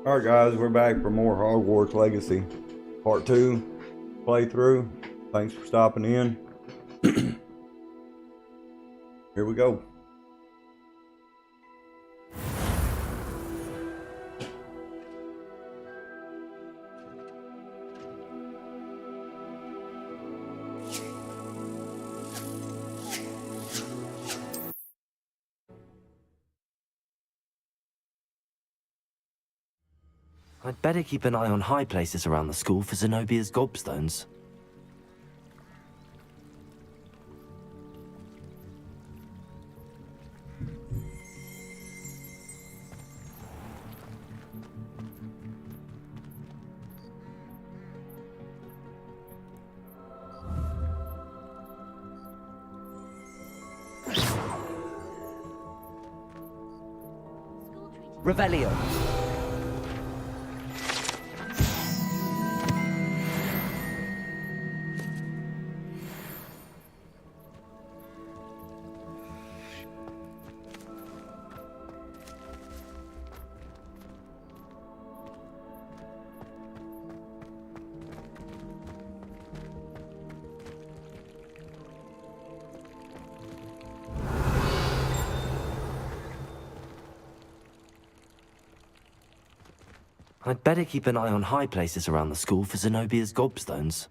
Alright guys, we're back for more Hogwarts Legacy. Part 2 playthrough. Thanks for stopping in. Here we go. I'd better keep an eye on high places around the school for Zenobia's gobstones. Revelio. I'd better keep an eye on high places around the school for Zenobia's gobstones.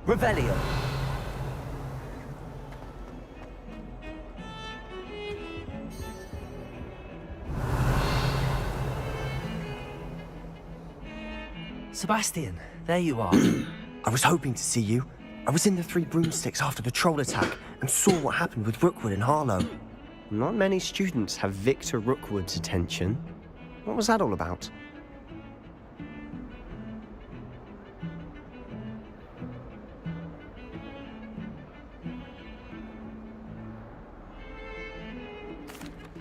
Revelio. Sebastian, there you are. I was hoping to see you. I was in the Three Broomsticks after the troll attack and saw what happened with Rookwood and Harlow. Not many students have Victor Rookwood's attention. What was that all about?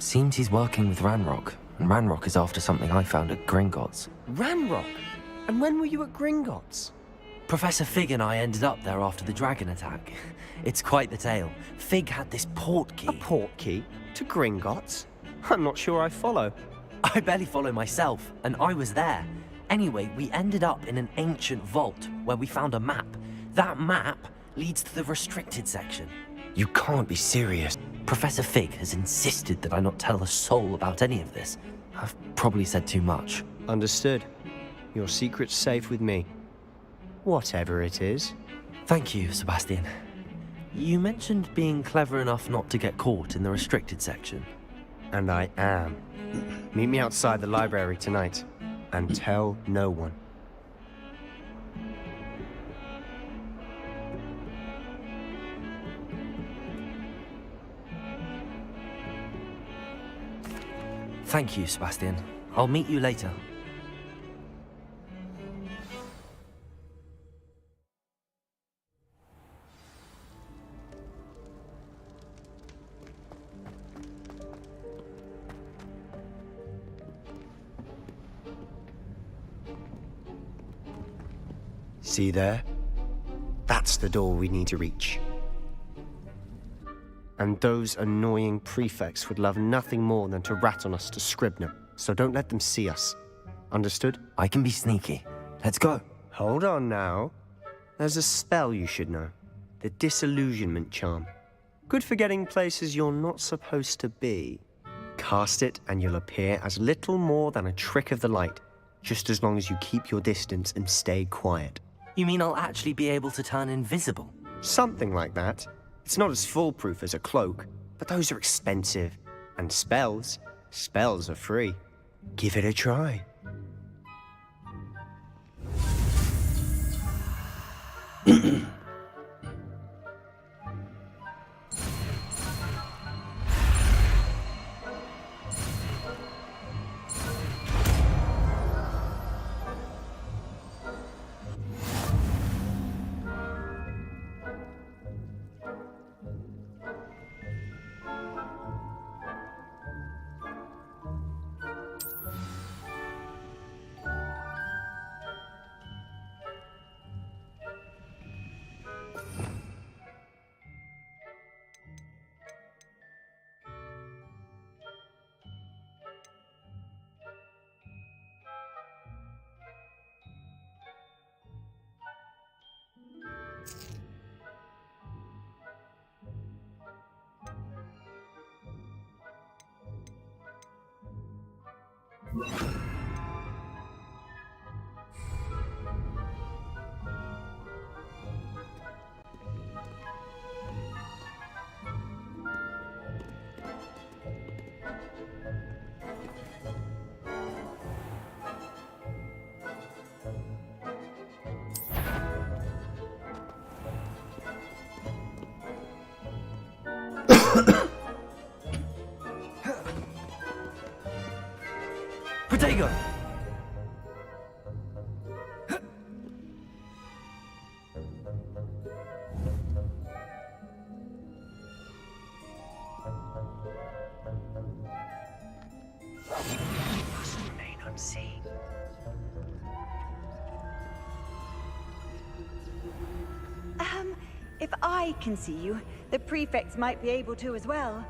Seems he's working with Ranrock, and Ranrock is after something I found at Gringotts. Ranrock? And when were you at Gringotts? Professor Fig and I ended up there after the dragon attack. It's quite the tale. Fig had this port key. A port key? To Gringotts? I'm not sure I follow. I barely follow myself, and I was there. Anyway, we ended up in an ancient vault where we found a map. That map leads to the restricted section. You can't be serious. Professor Fig has insisted that I not tell a soul about any of this. I've probably said too much. Understood. Your secret's safe with me. Whatever it is. Thank you, Sebastian. You mentioned being clever enough not to get caught in the restricted section. And I am. Meet me outside the library tonight, and tell no one. Thank you, Sebastian. I'll meet you later. See there? That's the door we need to reach. And those annoying prefects would love nothing more than to rat on us to Scribner, so don't let them see us. Understood? I can be sneaky. Let's go. Hold on now. There's a spell you should know. The Disillusionment Charm. Good for getting places you're not supposed to be. Cast it and you'll appear as little more than a trick of the light, just as long as you keep your distance and stay quiet. You mean I'll actually be able to turn invisible? Something like that. It's not as foolproof as a cloak, but those are expensive. And spells are free. Give it a try. Protego! Must remain unseen. If I can see you, the prefects might be able to as well.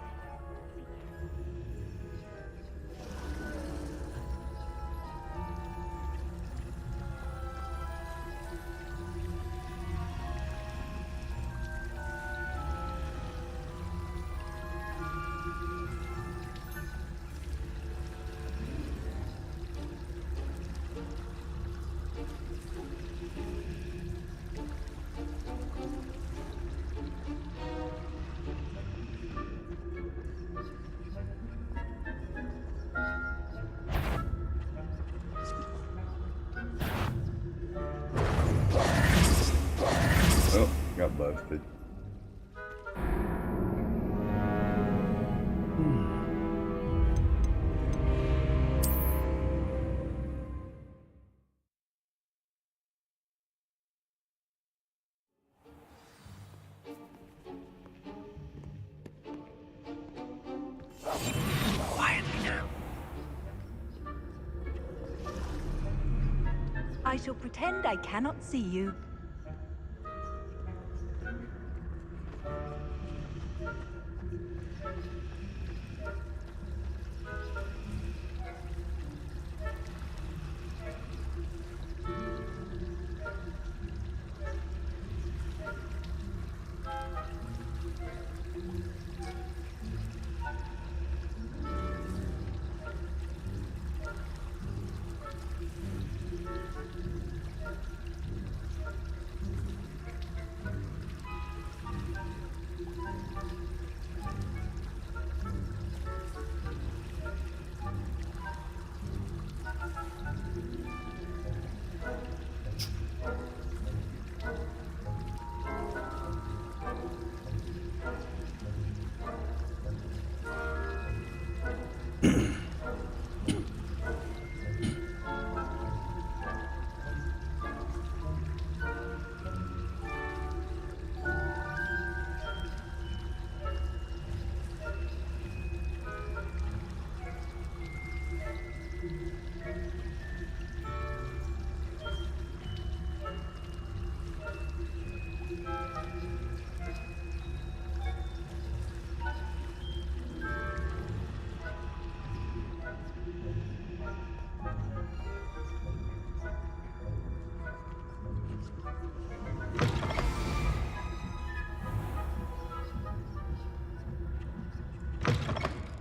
Oh, got busted. Quietly now. I shall pretend I cannot see you.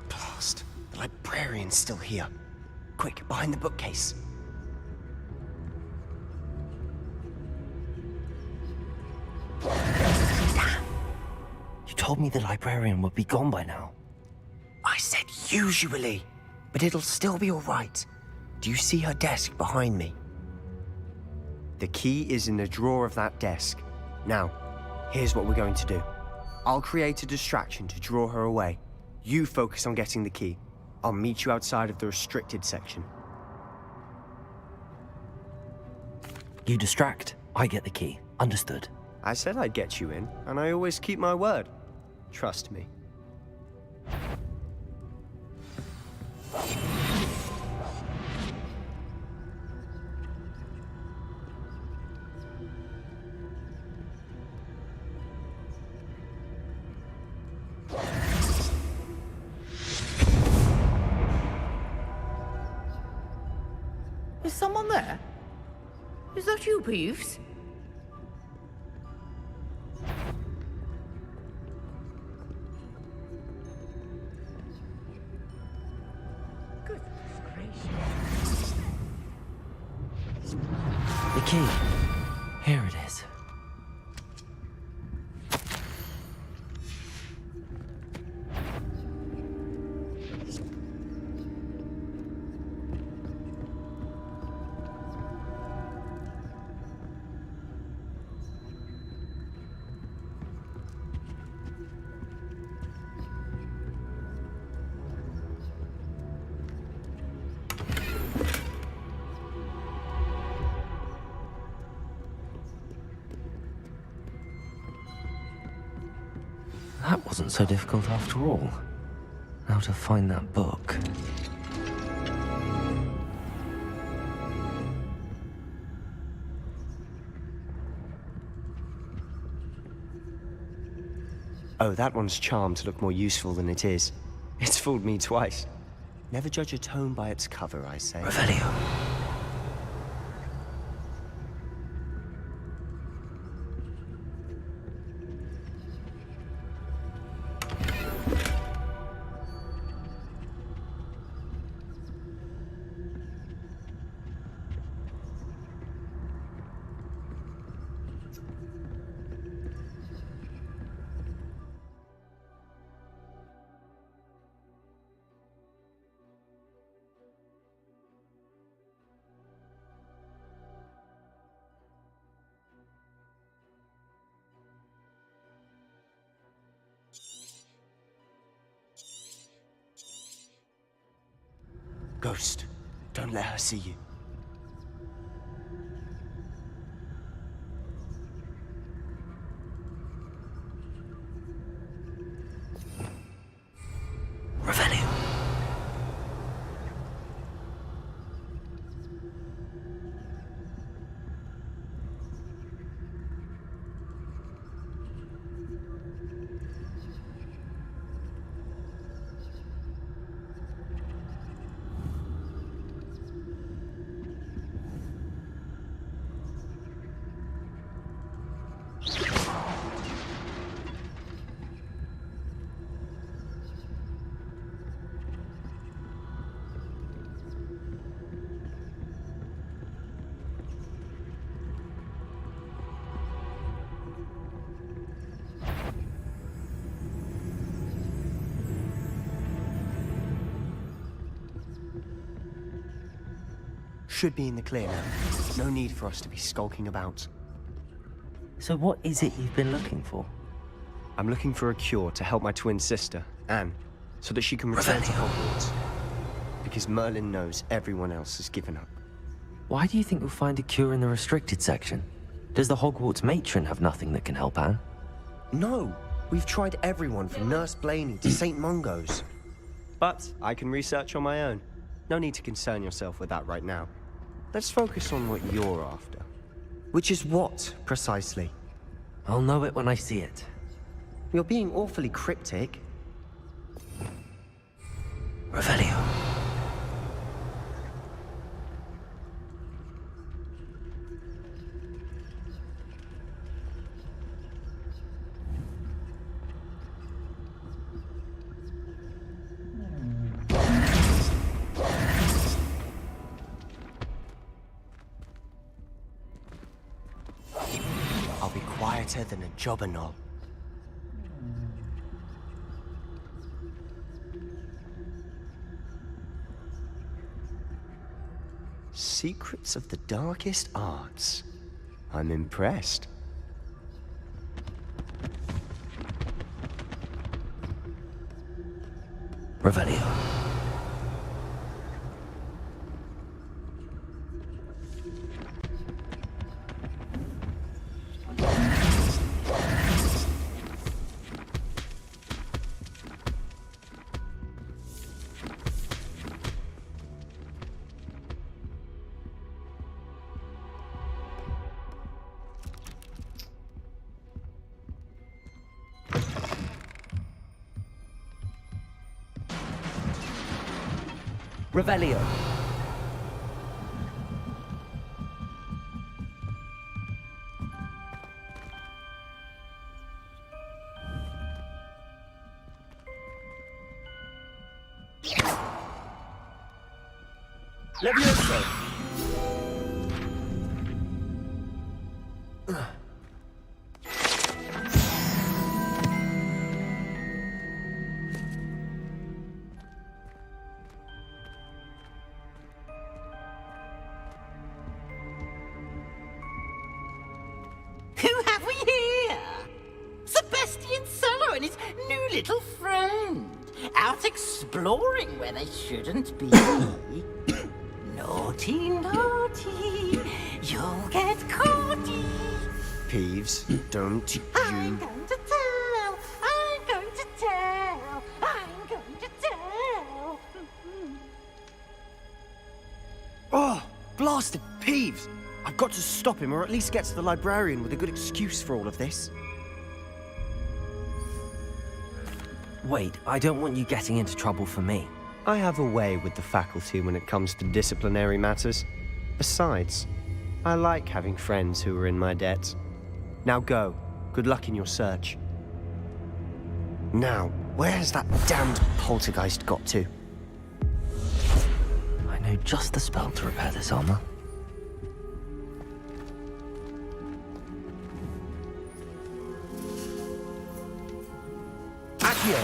Blast. The librarian's still here. Quick, behind the bookcase. You told me the librarian would be gone by now. I said usually, but it'll still be all right. Do you see her desk behind me? The key is in the drawer of that desk. Now, here's what we're going to do. I'll create a distraction to draw her away. You focus on getting the key. I'll meet you outside of the restricted section. You distract, I get the key. Understood. I said I'd get you in, and I always keep my word. Trust me. Is someone there? Is that you, Peeves? Goodness gracious. The key. Here it is. That wasn't so difficult after all. Now to find that book. Oh, that one's charmed to look more useful than it is. It's fooled me twice. Never judge a tome by its cover, I say. Revelio. Ghost, don't let her see you. Revelio. Should be in the clear now. No need for us to be skulking about. So what is it you've been looking for? I'm looking for a cure to help my twin sister, Anne, so that she can return to Hogwarts. Because Merlin knows everyone else has given up. Why do you think you'll find a cure in the restricted section? Does the Hogwarts matron have nothing that can help Anne? No! We've tried everyone from Nurse Blaney to St. Mungo's. But I can research on my own. No need to concern yourself with that right now. Let's focus on what you're after. Which is what, precisely? I'll know it when I see it. You're being awfully cryptic. Revelio. I'll be quieter than a jobberknoll. Secrets of the darkest arts. I'm impressed. Revelio. Revelio. Levioso! little friend, out exploring where they shouldn't be. Naughty, naughty, you'll get caughty. Peeves, don't I'm you... going to tell, I'm going to tell, I'm going to tell. Oh, blasted Peeves! I've got to stop him, or at least get to the librarian with a good excuse for all of this. Wait, I don't want you getting into trouble for me. I have a way with the faculty when it comes to disciplinary matters. Besides, I like having friends who are in my debt. Now go. Good luck in your search. Now, where's that damned poltergeist got to? I know just the spell to repair this armor. Accio!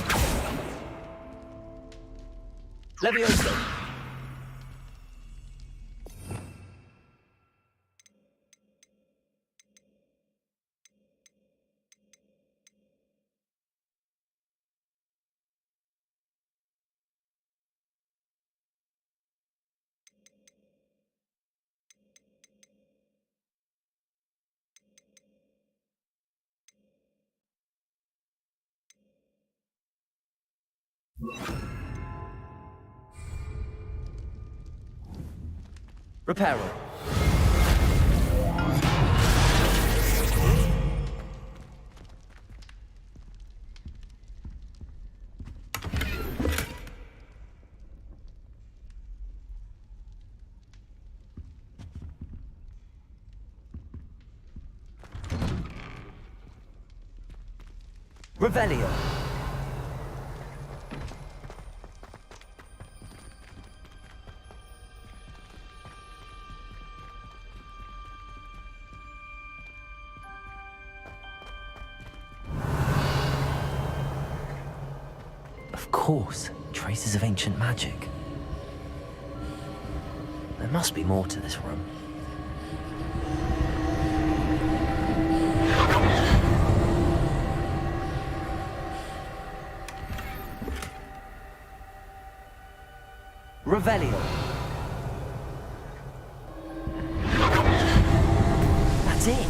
Levioso! Reparo. Revelio. Of course, traces of ancient magic. There must be more to this room. Revelio. That's it.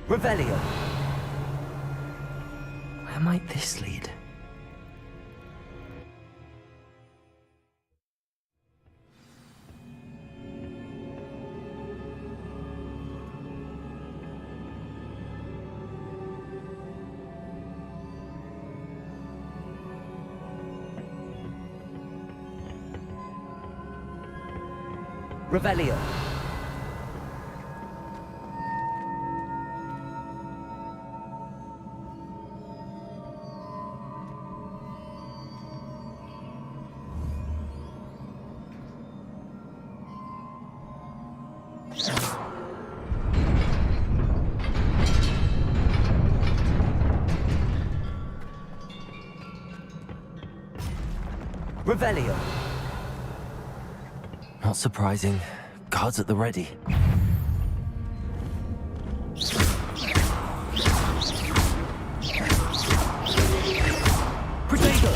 Revelio. Where might this lead? Revelio. Revelio. Not surprising. Guards at the ready. Protego!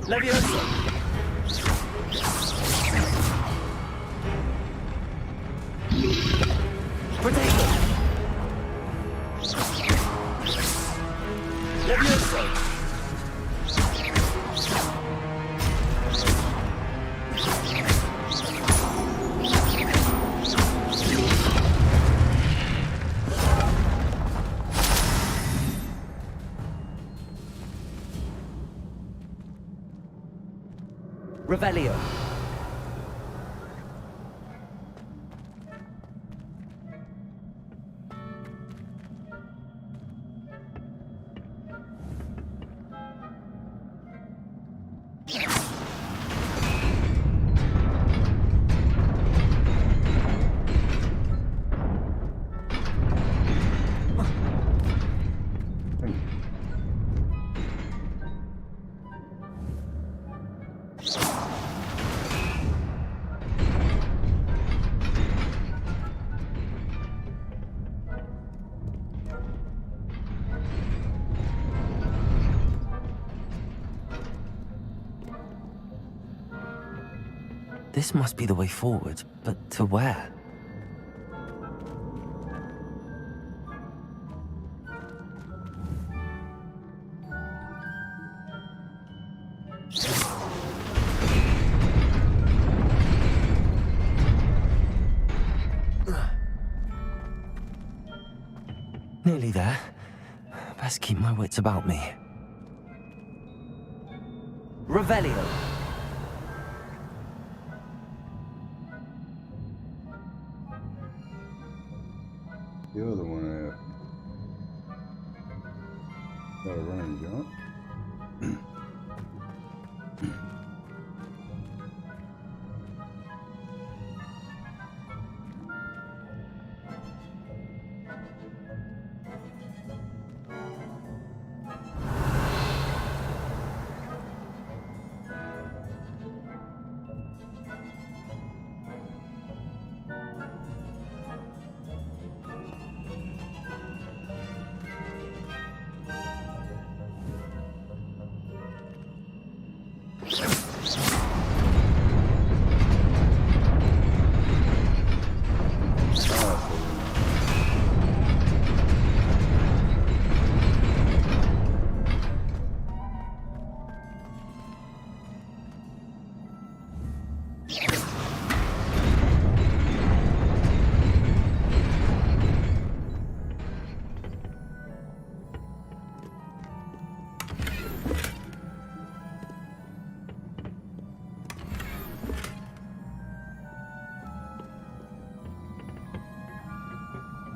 Levioso! Protego! Levioso! Revelio. This must be the way forward, but to where? Nearly there. Best keep my wits about me. Revelio. The other one got a range, huh?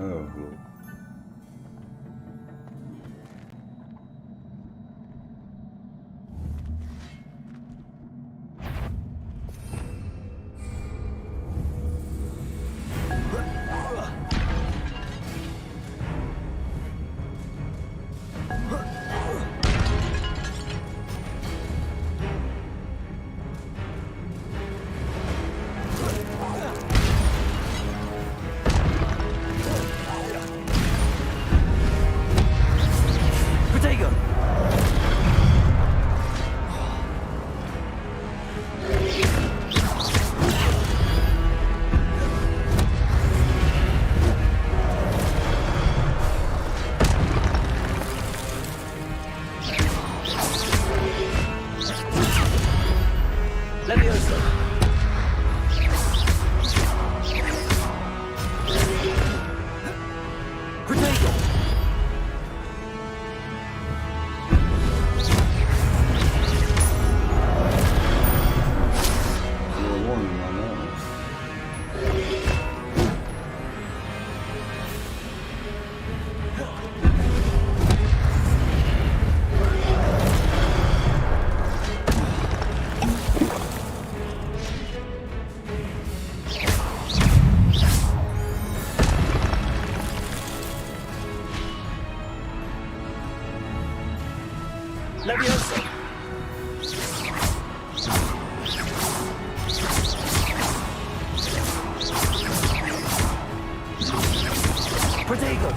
Oh, Lord. Protego! Levioso! Protego! You're warning on that one. Levioso! Protego!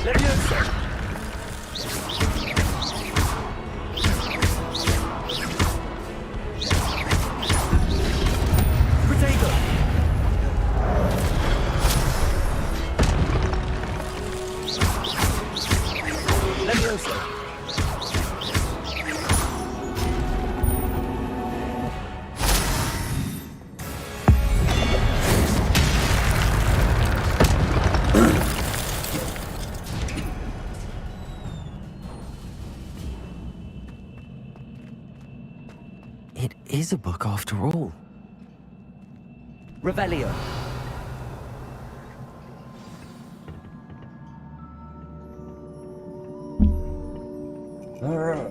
Levioso! Protego! Levioso! It is a book after all. Revelio. All right.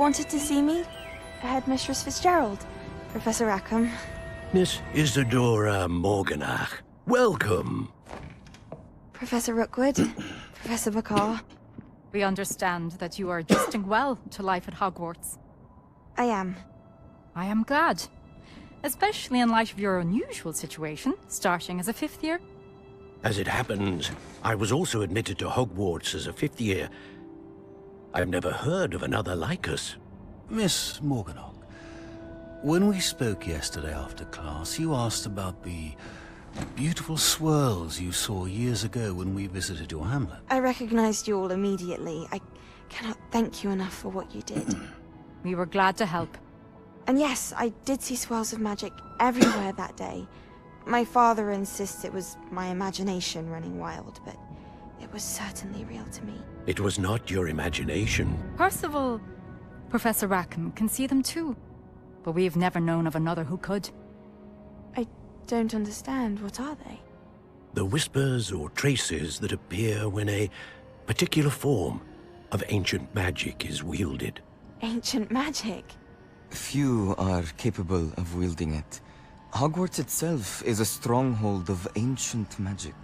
wanted to see me? Headmistress Fitzgerald, Professor Rackham. Miss Isadora Morganach, welcome. Professor Rookwood, Professor Bakar. We understand that you are adjusting well to life at Hogwarts. I am. I am glad. Especially in light of your unusual situation, starting as a 5th year. As it happens, I was also admitted to Hogwarts as a 5th year. I've never heard of another like us. Miss Morganach, when we spoke yesterday after class, you asked about the beautiful swirls you saw years ago when we visited your hamlet. I recognized you all immediately. I cannot thank you enough for what you did. We were glad to help. And yes, I did see swirls of magic everywhere that day. My father insists it was my imagination running wild, but it was certainly real to me. It was not your imagination. Percival, Professor Rackham can see them too. But we've never known of another who could. I don't understand. What are they? The whispers or traces that appear when a particular form of ancient magic is wielded. Ancient magic? Few are capable of wielding it. Hogwarts itself is a stronghold of ancient magic.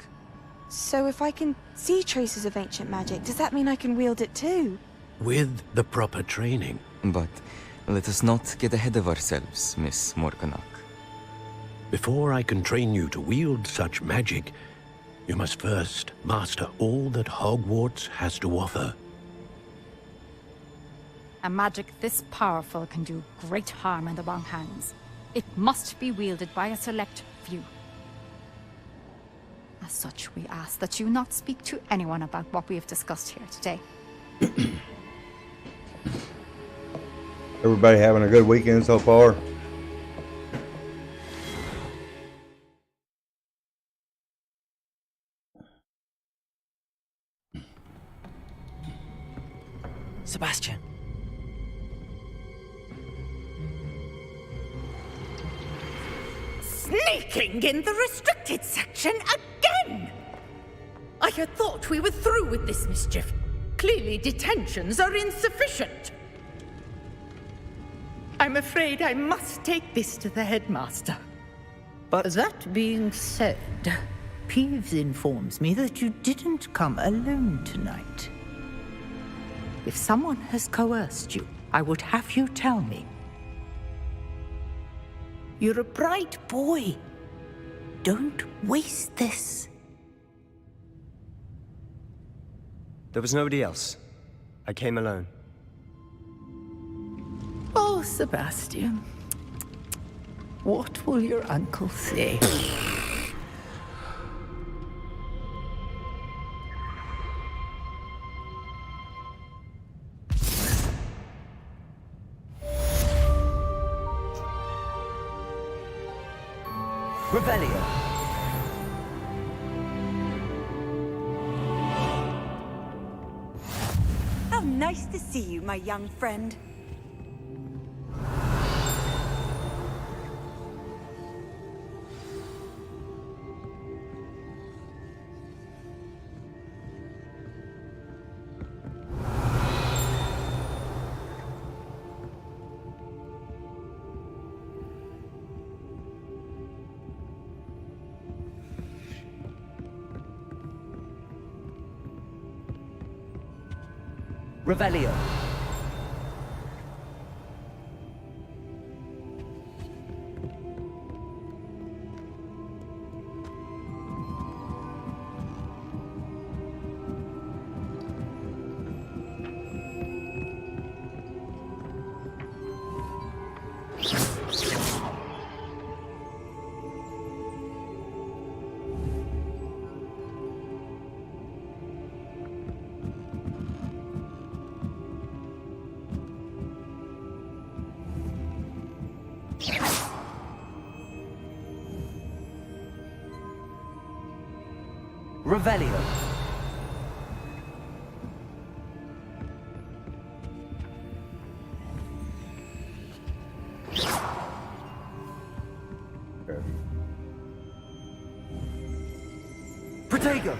So if I can see traces of ancient magic, does that mean I can wield it too? With the proper training. But let us not get ahead of ourselves, Miss Morganach. Before I can train you to wield such magic, you must first master all that Hogwarts has to offer. A magic this powerful can do great harm in the wrong hands. It must be wielded by a select few. As such, we ask that you not speak to anyone about what we have discussed here today. Everybody having a good weekend so far? Sebastian. Sneaking in the restricted section again! I had thought we were through with this mischief. Clearly detentions are insufficient. I'm afraid I must take this to the headmaster. But that being said, Peeves informs me that you didn't come alone tonight. If someone has coerced you, I would have you tell me. You're a bright boy. Don't waste this. There was nobody else. I came alone. Oh, Sebastian. What will your uncle say? Revelio. How nice to see you, my young friend. Revelio. Revelio. Protego.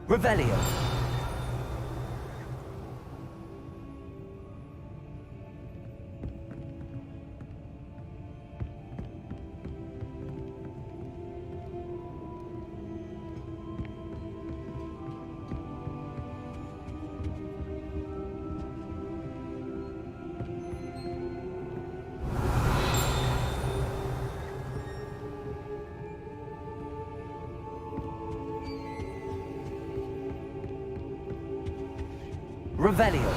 Revelio. Revelio.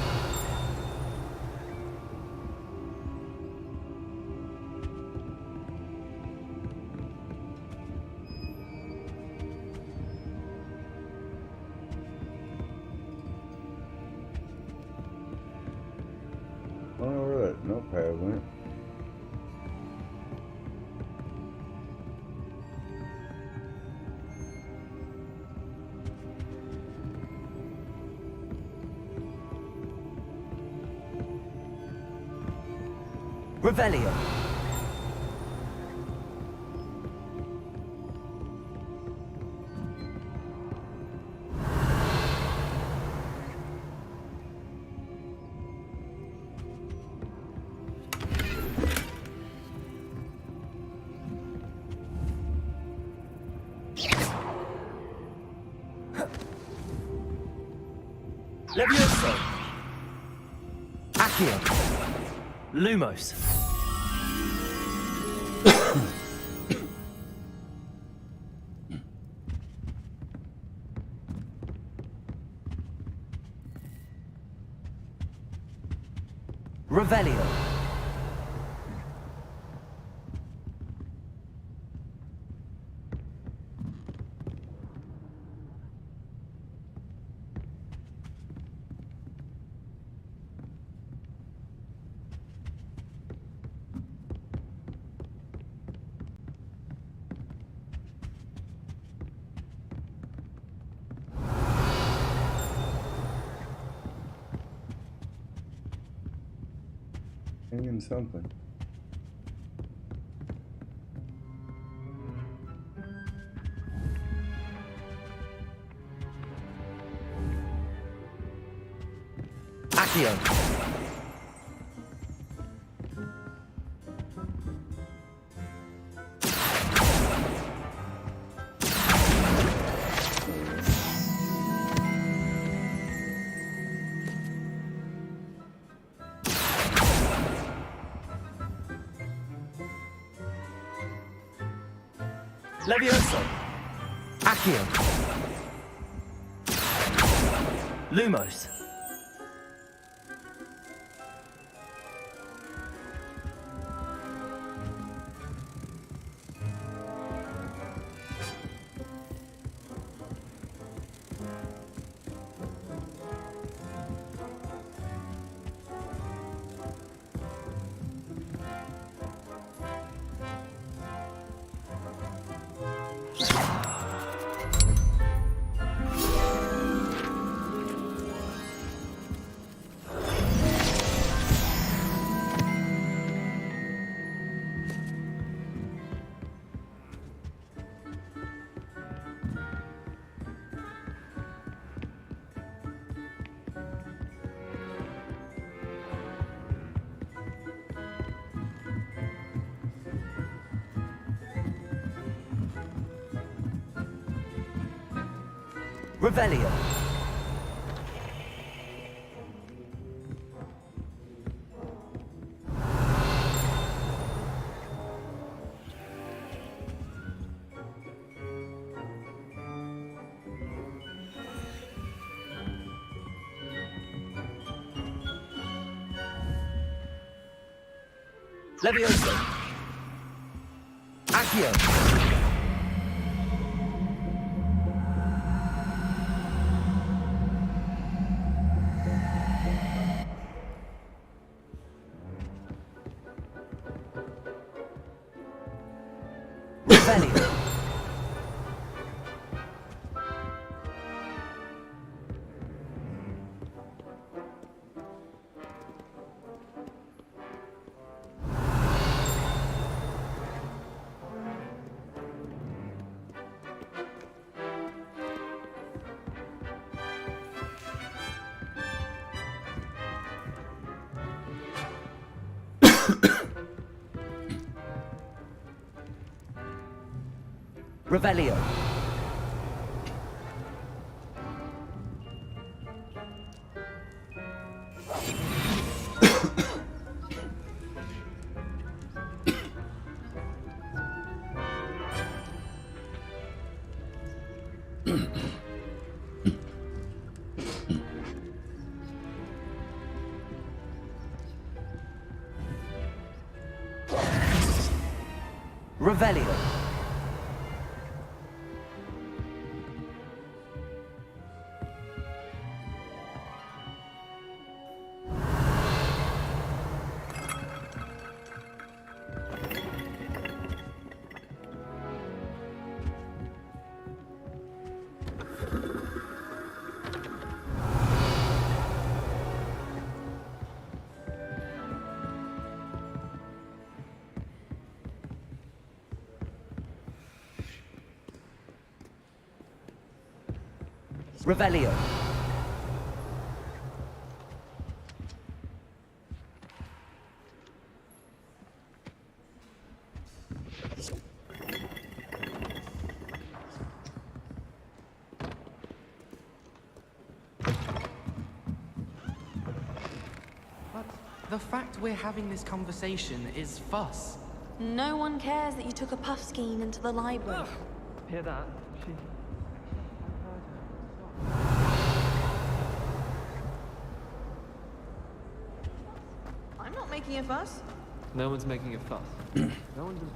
Alright, notepad went. Revelio. Levioso. Accio. Lumos. Revelio. Hanging something. Accio. Levioso. Accio. Lumos. Revelio. Levioso. Accio. Revelio. Revelio. Revelio. Revelio. But the fact we're having this conversation is fuss. No one cares that you took a puff skein into the library. Hear that? I'm not making a fuss. No one's making a fuss. No one does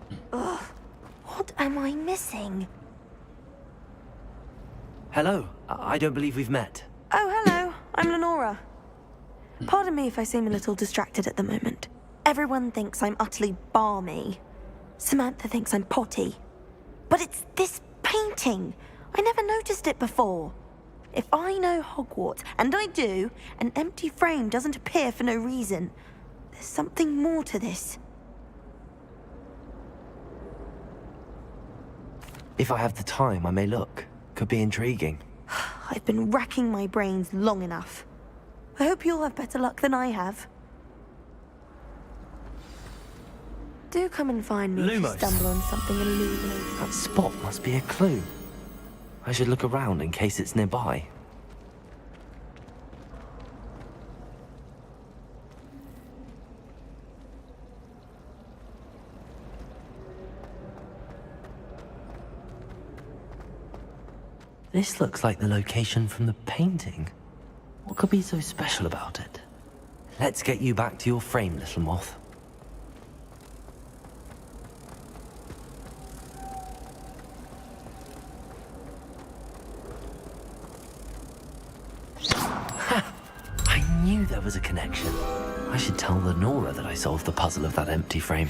that. Ugh. What am I missing? Hello. I don't believe we've met. Oh, hello. I'm Lenora. Pardon me if I seem a little distracted at the moment. Everyone thinks I'm utterly balmy. Samantha thinks I'm potty. But it's this painting. I never noticed it before. If I know Hogwarts, and I do, an empty frame doesn't appear for no reason. There's something more to this. If I have the time, I may look. Could be intriguing. I've been racking my brains long enough. I hope you'll have better luck than I have. Do come and find me if you Lumos. stumble on something illuminating. That spot must be a clue. I should look around in case it's nearby. This looks like the location from the painting. What could be so special about it? Let's get you back to your frame, little moth. Ha! I knew there was a connection. I should tell Lenora that I solved the puzzle of that empty frame.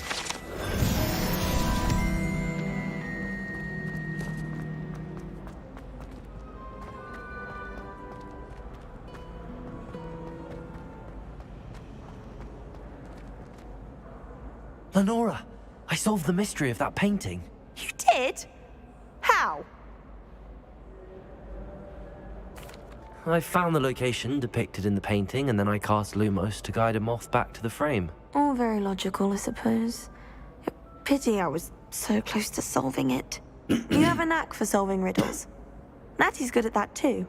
Lenora, I solved the mystery of that painting. You did? How? I found the location depicted in the painting, and then I cast Lumos to guide a moth back to the frame. All very logical, I suppose. Pity I was so close to solving it. You have a knack for solving riddles. Natty's good at that too.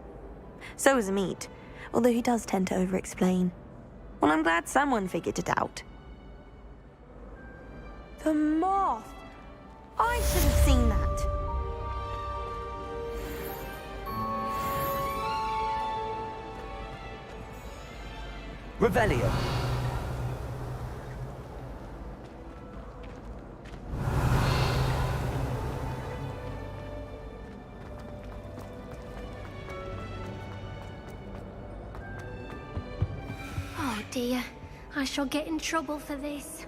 So is Amit, although he does tend to over-explain. Well, I'm glad someone figured it out. The moth! I should have seen that. Revelio. Oh dear, I shall get in trouble for this.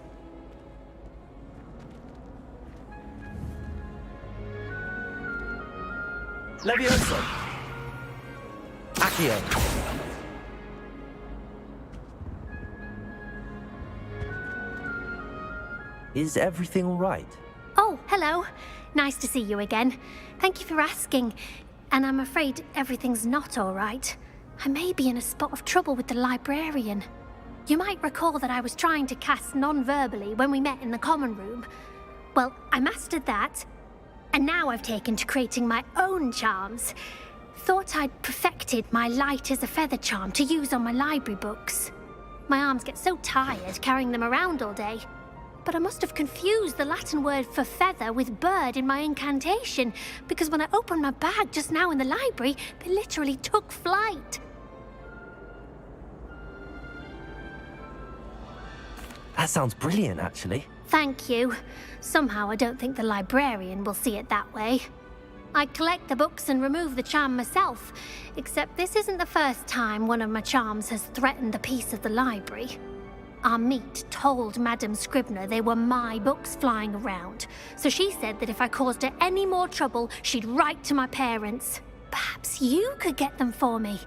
Levioso! Accio! Is everything all right? Oh, hello. Nice to see you again. Thank you for asking. And I'm afraid everything's not all right. I may be in a spot of trouble with the librarian. You might recall that I was trying to cast non-verbally when we met in the common room. Well, I mastered that. And now I've taken to creating my own charms. Thought I'd perfected my light as a feather charm to use on my library books. My arms get so tired carrying them around all day. But I must have confused the Latin word for feather with bird in my incantation, because when I opened my bag just now in the library, they literally took flight. That sounds brilliant, actually. Thank you. Somehow I don't think the librarian will see it that way. I collect the books and remove the charm myself, except this isn't the first time one of my charms has threatened a piece of the library. Our meet told Madame Scribner they were my books flying around, so she said that if I caused her any more trouble, she'd write to my parents. Perhaps you could get them for me.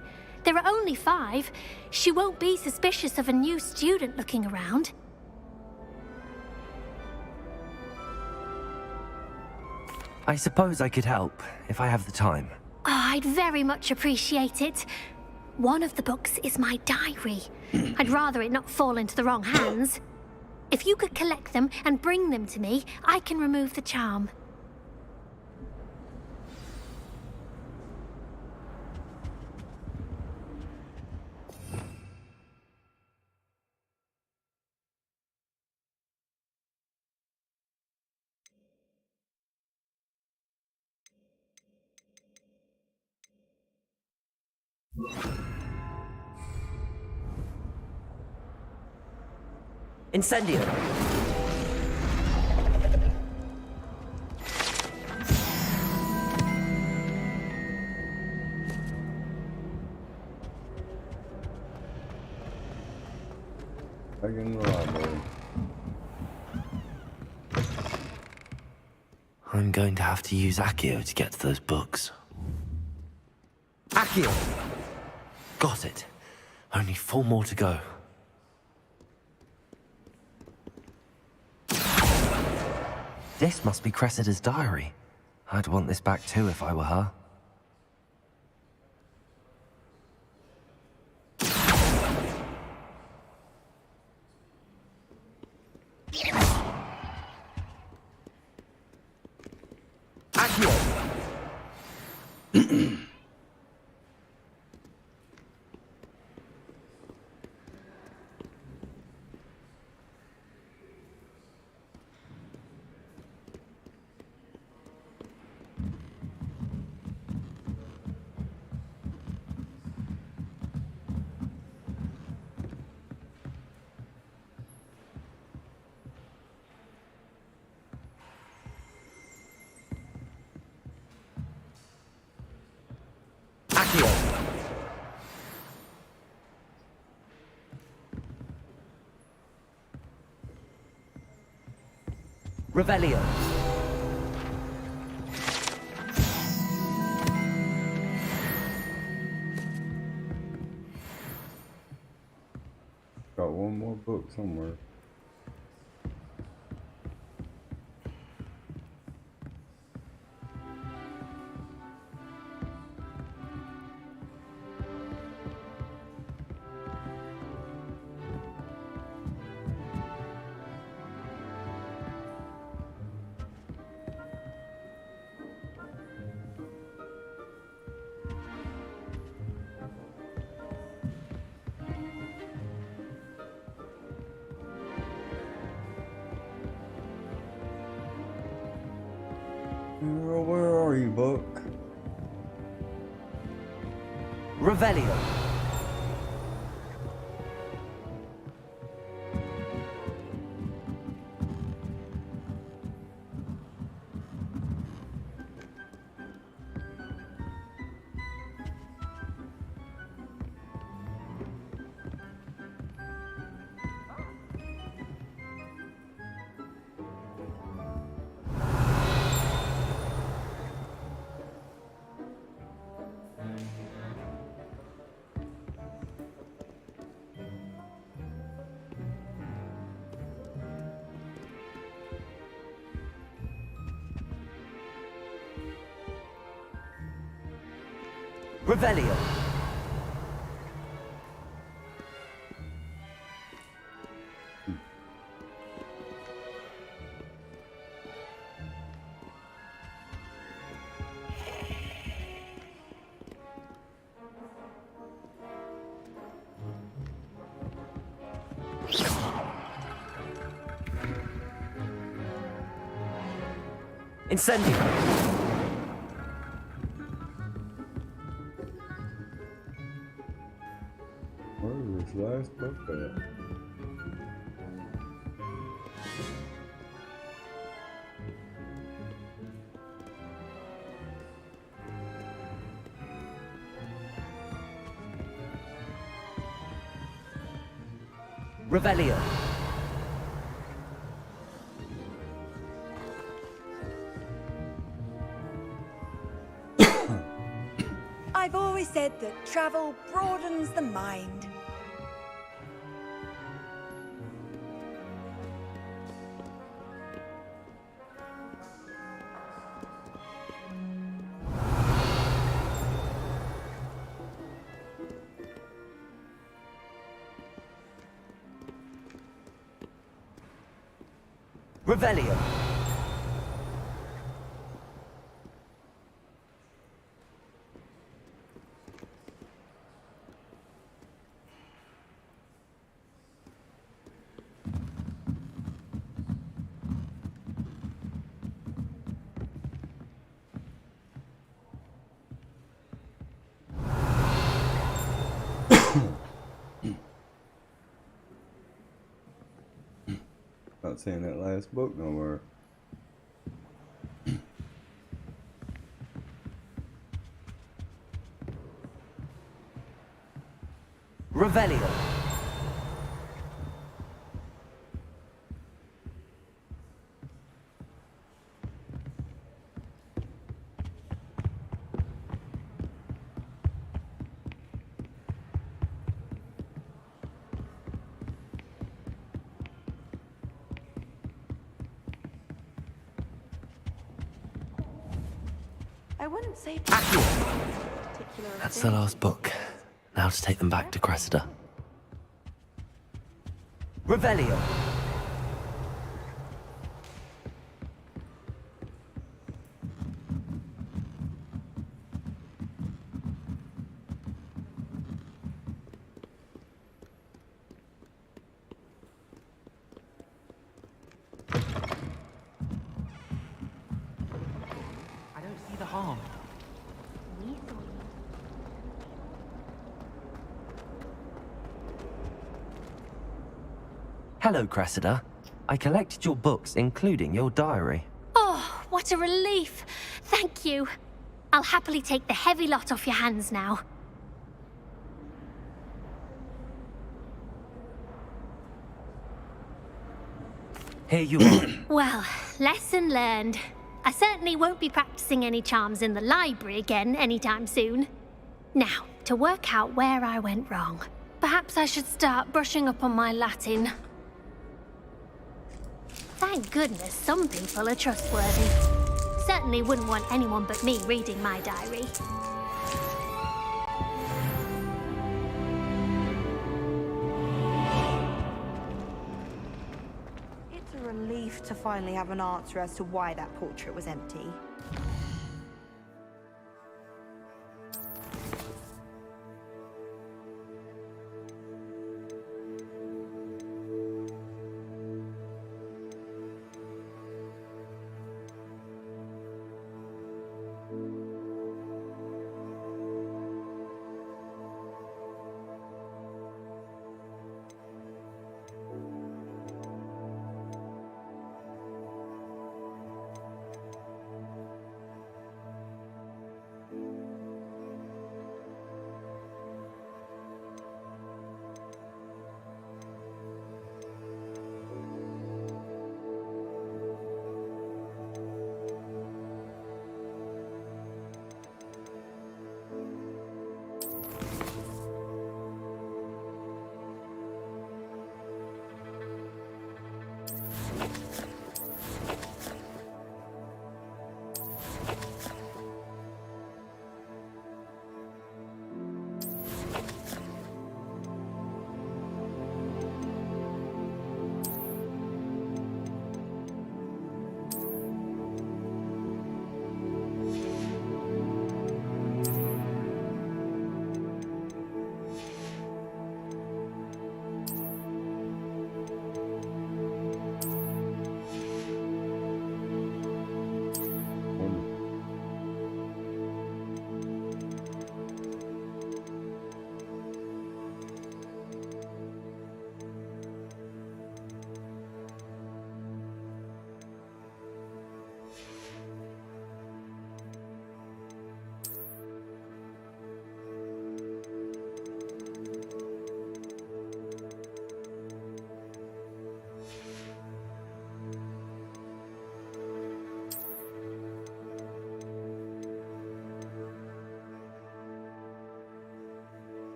There are only 5. She won't be suspicious of a new student looking around. I suppose I could help, if I have the time. Oh, I'd very much appreciate it. One of the books is my diary. I'd rather it not fall into the wrong hands. If you could collect them and bring them to me, I can remove the charm. Incendio! Back in the library. I'm going to have to use Accio to get to those books. Accio! Got it. Only 4 more to go. This must be Cressida's diary. I'd want this back too if I were her. Accio! Accio! Revelio! Got one more book somewhere. Where are you, book? Revelio! Revelio. Incendio. Where's this last book at? Revelio. I've always said that travel broadens the mind. Revelio. Not seeing that last book nowhere. Revelio. I wouldn't say That's the last book. Now to take them back to Cressida. Revelio. I don't see the harm. Hello, Cressida. I collected your books, including your diary. Oh, what a relief. Thank you. I'll happily take the heavy lot off your hands now. Here you are. Well, lesson learned. I certainly won't be practicing any charms in the library again anytime soon. Now, to work out where I went wrong. Perhaps I should start brushing up on my Latin. Thank goodness some people are trustworthy. Certainly wouldn't want anyone but me reading my diary. It's a relief to finally have an answer as to why that portrait was empty.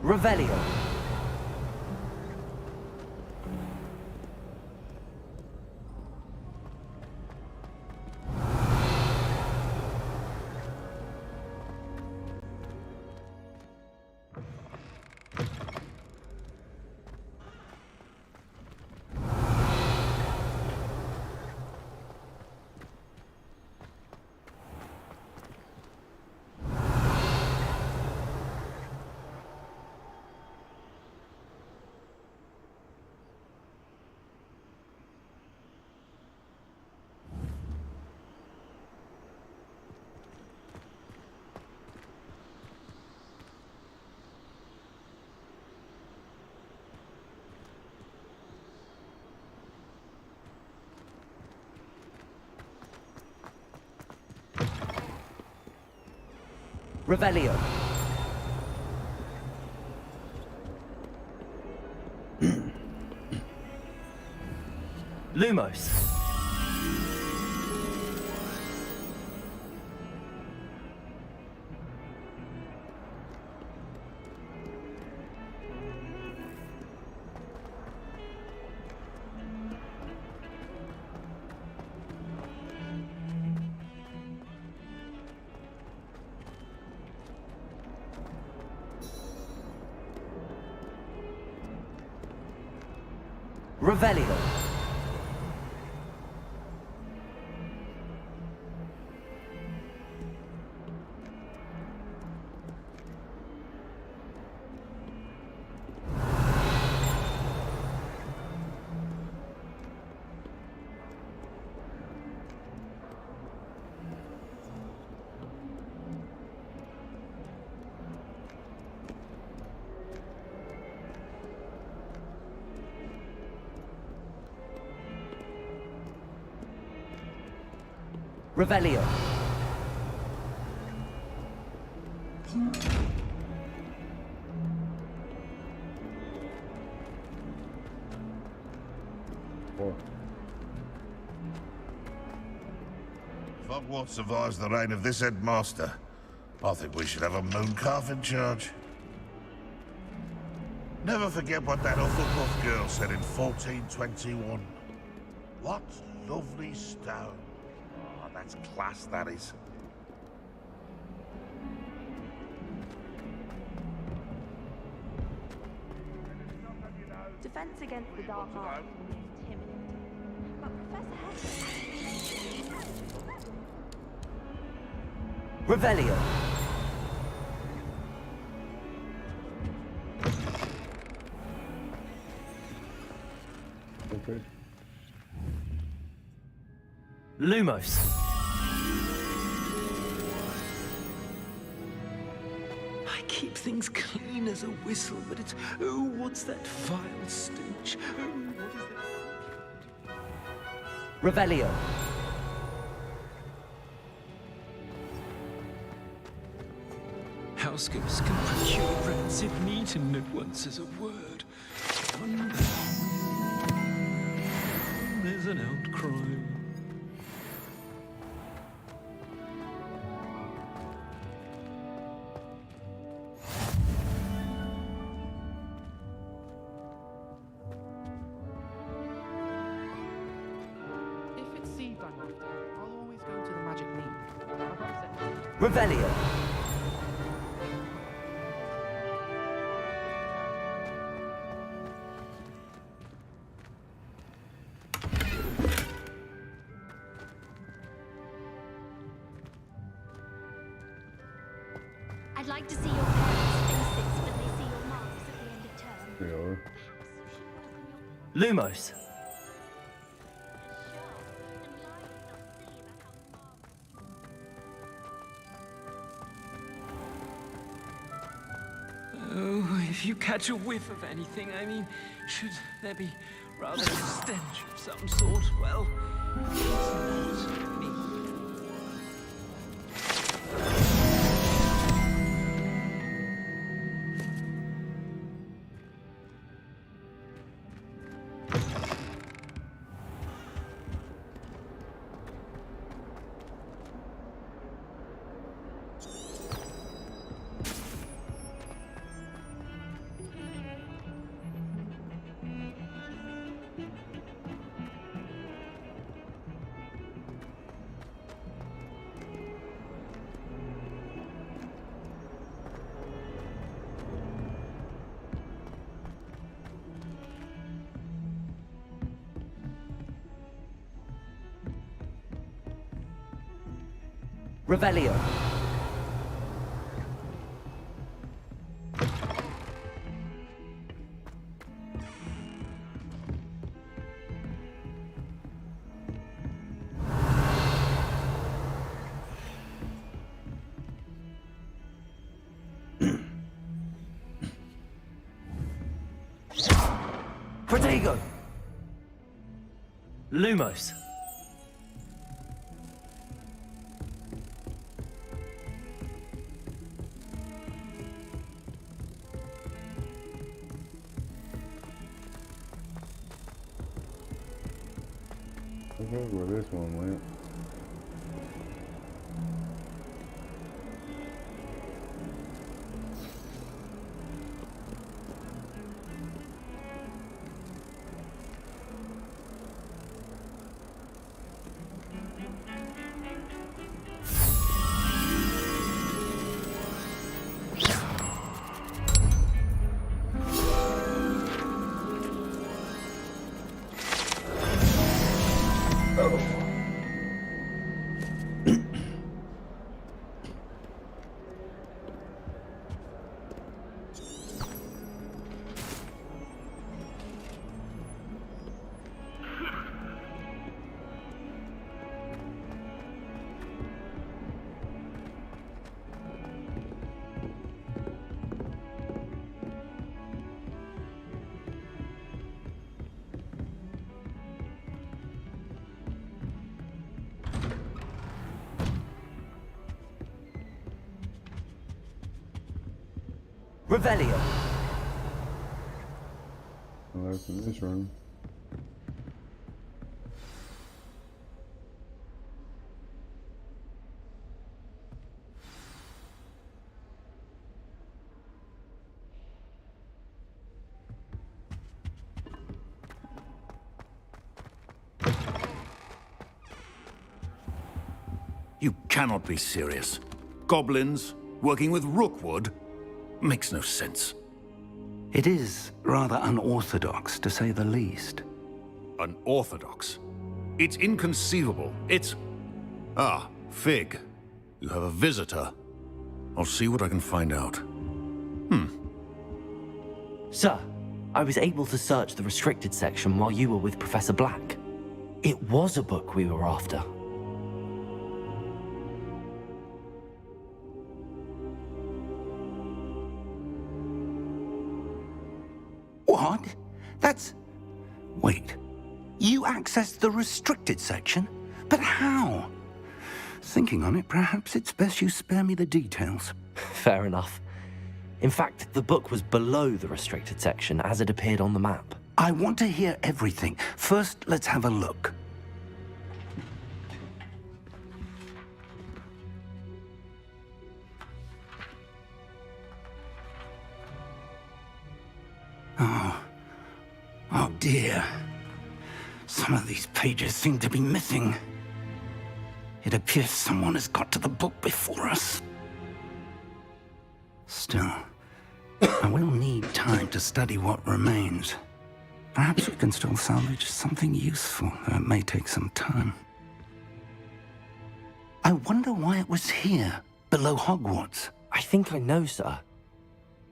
Revelio. Revelio. Lumos. Revelio. Revelio. If Hogwarts survives the reign of this headmaster, I think we should have a mooncalf in charge. Never forget what that Hufflepuff girl said in 1421. What lovely stone. Oh, that's class, that is. Defense against the dark arts is timid. But Professor Revelio. Okay. Lumos. I keep things clean as a whistle, but it's, oh, what's that vile stench? Oh, what is that? Revelio. Houseghosts can procure rancid meat and no one says a word. There's an outcry. If it's seed bang after, I'll always go to the magic meat. Revelio. I'd like to see your parents' faces when they see your marks at the end of term. They are. Lumos. Oh, if you catch a whiff of anything, I mean, should there be rather a stench of some sort, well, it's not me. Revelio. Protego! Lumos. I think where this one went. Revelio. I'll open this room. You cannot be serious. Goblins working with Rookwood? Makes no sense. It is rather unorthodox, to say the least. Unorthodox? It's inconceivable. It's... Ah, Fig. You have a visitor. I'll see what I can find out. Sir, I was able to search the restricted section while you were with Professor Black. It was a book we were after. What? That's... Wait. You accessed the restricted section? But how? Thinking on it, perhaps it's best you spare me the details. Fair enough. In fact, the book was below the restricted section as it appeared on the map. I want to hear everything. First, let's have a look. Oh dear. Some of these pages seem to be missing. It appears someone has got to the book before us. Still, I will need time to study what remains. Perhaps we can still salvage something useful, though it may take some time. I wonder why it was here, below Hogwarts. I think I know, sir.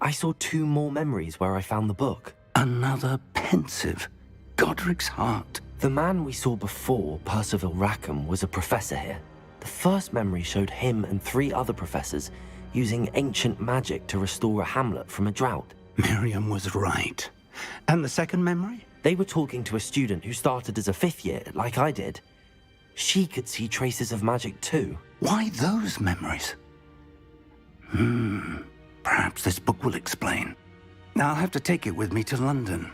I saw 2 more memories where I found the book. Another pensive. Godric's heart. The man we saw before, Percival Rackham, was a professor here. The first memory showed him and 3 other professors using ancient magic to restore a hamlet from a drought. Miriam was right. And the second memory? They were talking to a student who started as a 5th year, like I did. She could see traces of magic too. Why those memories? Perhaps this book will explain. Now I'll have to take it with me to London.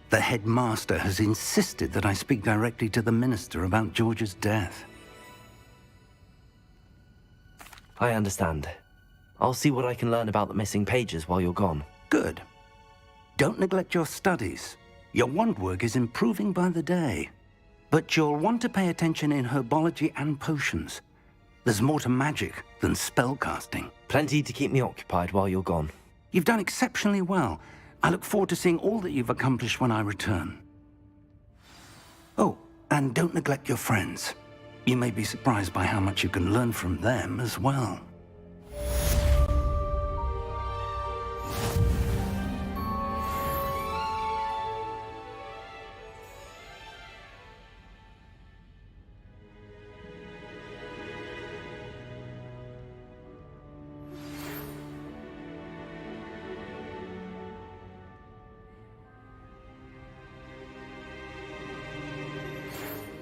The headmaster has insisted that I speak directly to the minister about George's death. I understand. I'll see what I can learn about the missing pages while you're gone. Good. Don't neglect your studies. Your wand work is improving by the day. But you'll want to pay attention in herbology and potions. There's more to magic than spellcasting. Plenty to keep me occupied while you're gone. You've done exceptionally well. I look forward to seeing all that you've accomplished when I return. Oh, and don't neglect your friends. You may be surprised by how much you can learn from them as well.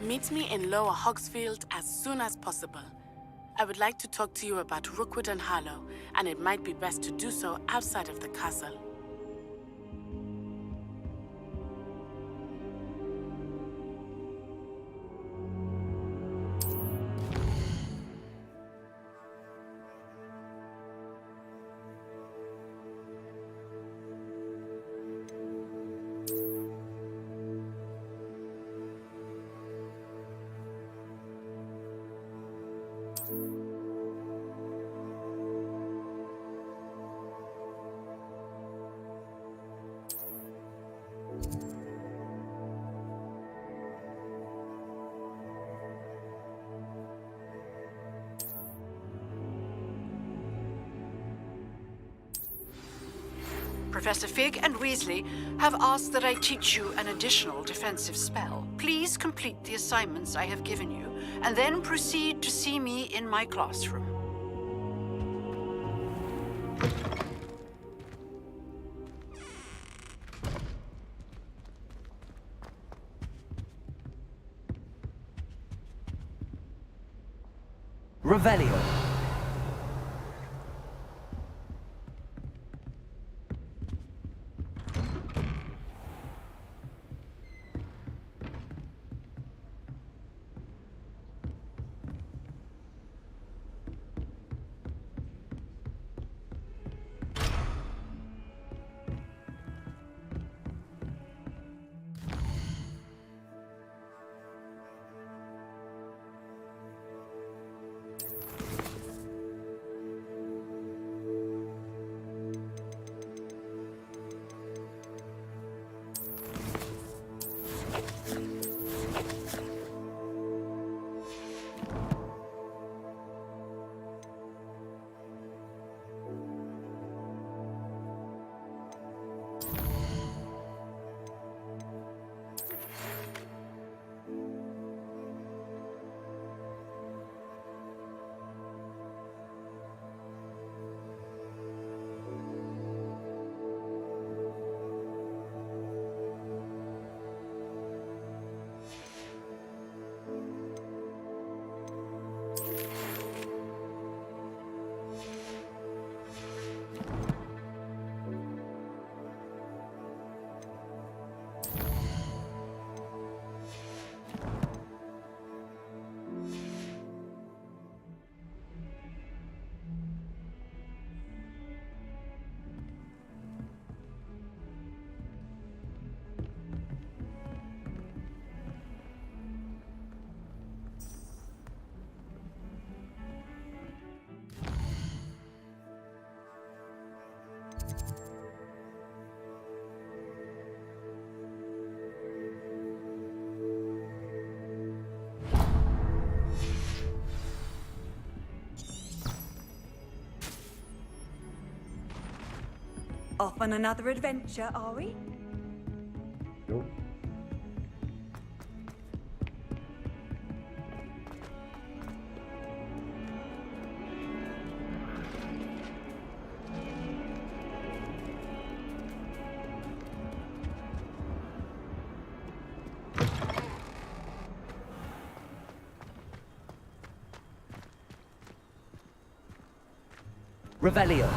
Meet me in Lower Hogsfield as soon as possible. I would like to talk to you about Rookwood and Harlow, and it might be best to do so outside of the castle. Professor Fig and Weasley have asked that I teach you an additional defensive spell. Please complete the assignments I have given you, and then proceed to see me in my classroom. Revelio. Off on another adventure, are we? Nope. Revelio.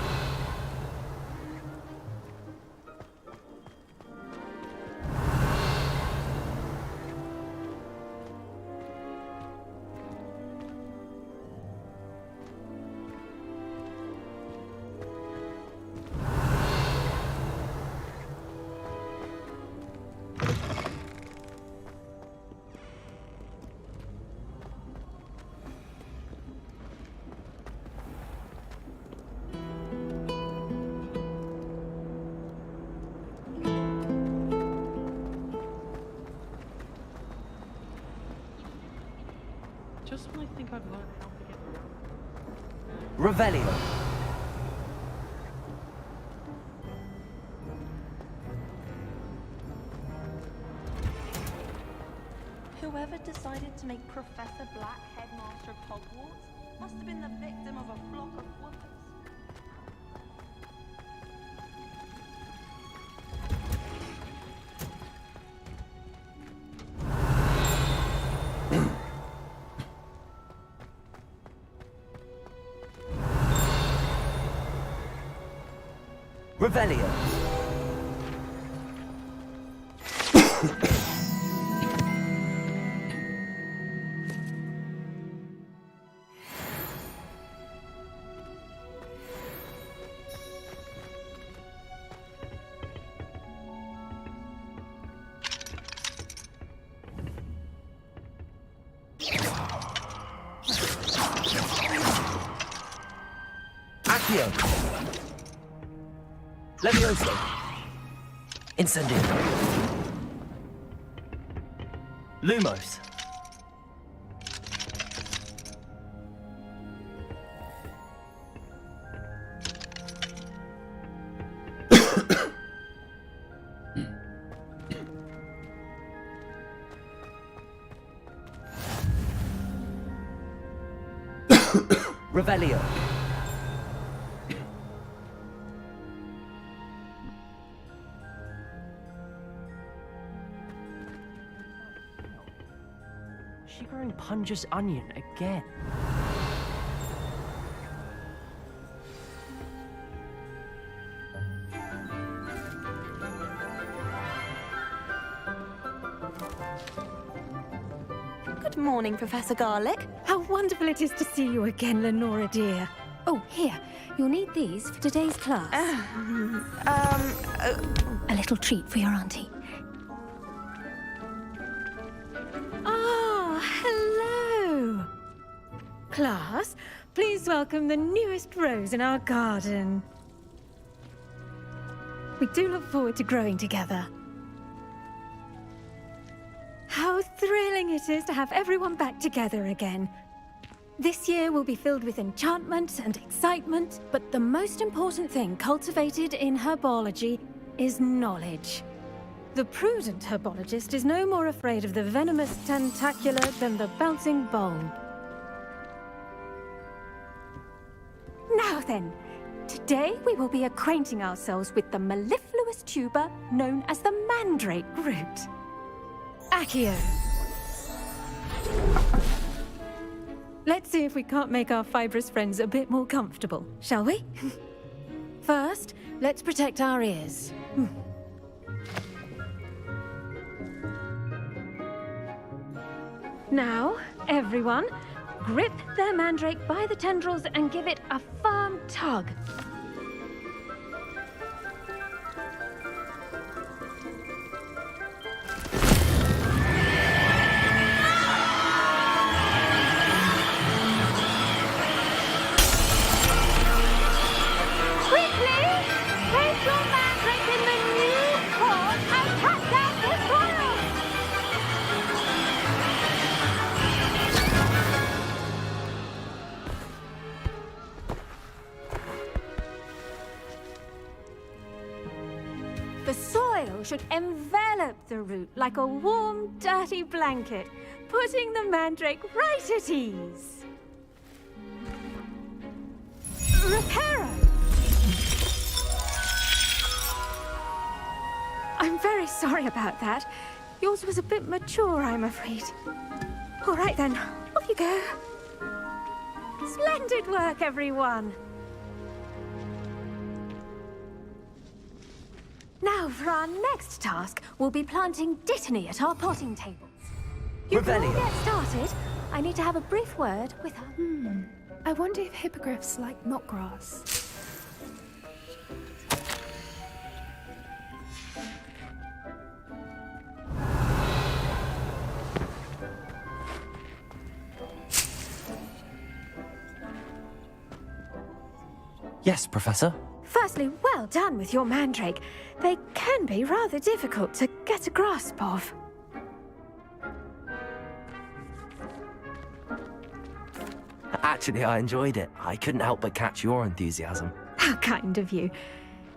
Revelio. Whoever decided to make Professor Black headmaster of Hogwarts must have been the victim of a flock of wolves. Revelio. Accio. Levioso. Incendio. Lumos. Revelio. She growing Punja's onion again. Good morning, Professor Garlic. How wonderful it is to see you again, Lenora dear. Oh, here. You'll need these for today's class. A little treat for your auntie. Ah, hello. Class, please welcome the newest rose in our garden. We do look forward to growing together. How thrilling it is to have everyone back together again. This year will be filled with enchantment and excitement, but the most important thing cultivated in herbology is knowledge. The prudent herbologist is no more afraid of the venomous tentacula than the bouncing bulb. Now then, today we will be acquainting ourselves with the mellifluous tuber known as the mandrake root. Accio. Let's see if we can't make our fibrous friends a bit more comfortable, shall we? First, let's protect our ears. Now, everyone, grip their mandrake by the tendrils and give it a firm tug. The soil should envelop the root like a warm, dirty blanket, putting the mandrake right at ease. Reparo! I'm very sorry about that. Yours was a bit mature, I'm afraid. All right then, off you go. Splendid work, everyone. Now, for our next task, we'll be planting Dittany at our potting tables. You can all get started. I need to have a brief word with her. I wonder if hippogriffs like knotgrass. Yes, Professor. Firstly, well done with your mandrake. They can be rather difficult to get a grasp of. Actually, I enjoyed it. I couldn't help but catch your enthusiasm. How kind of you.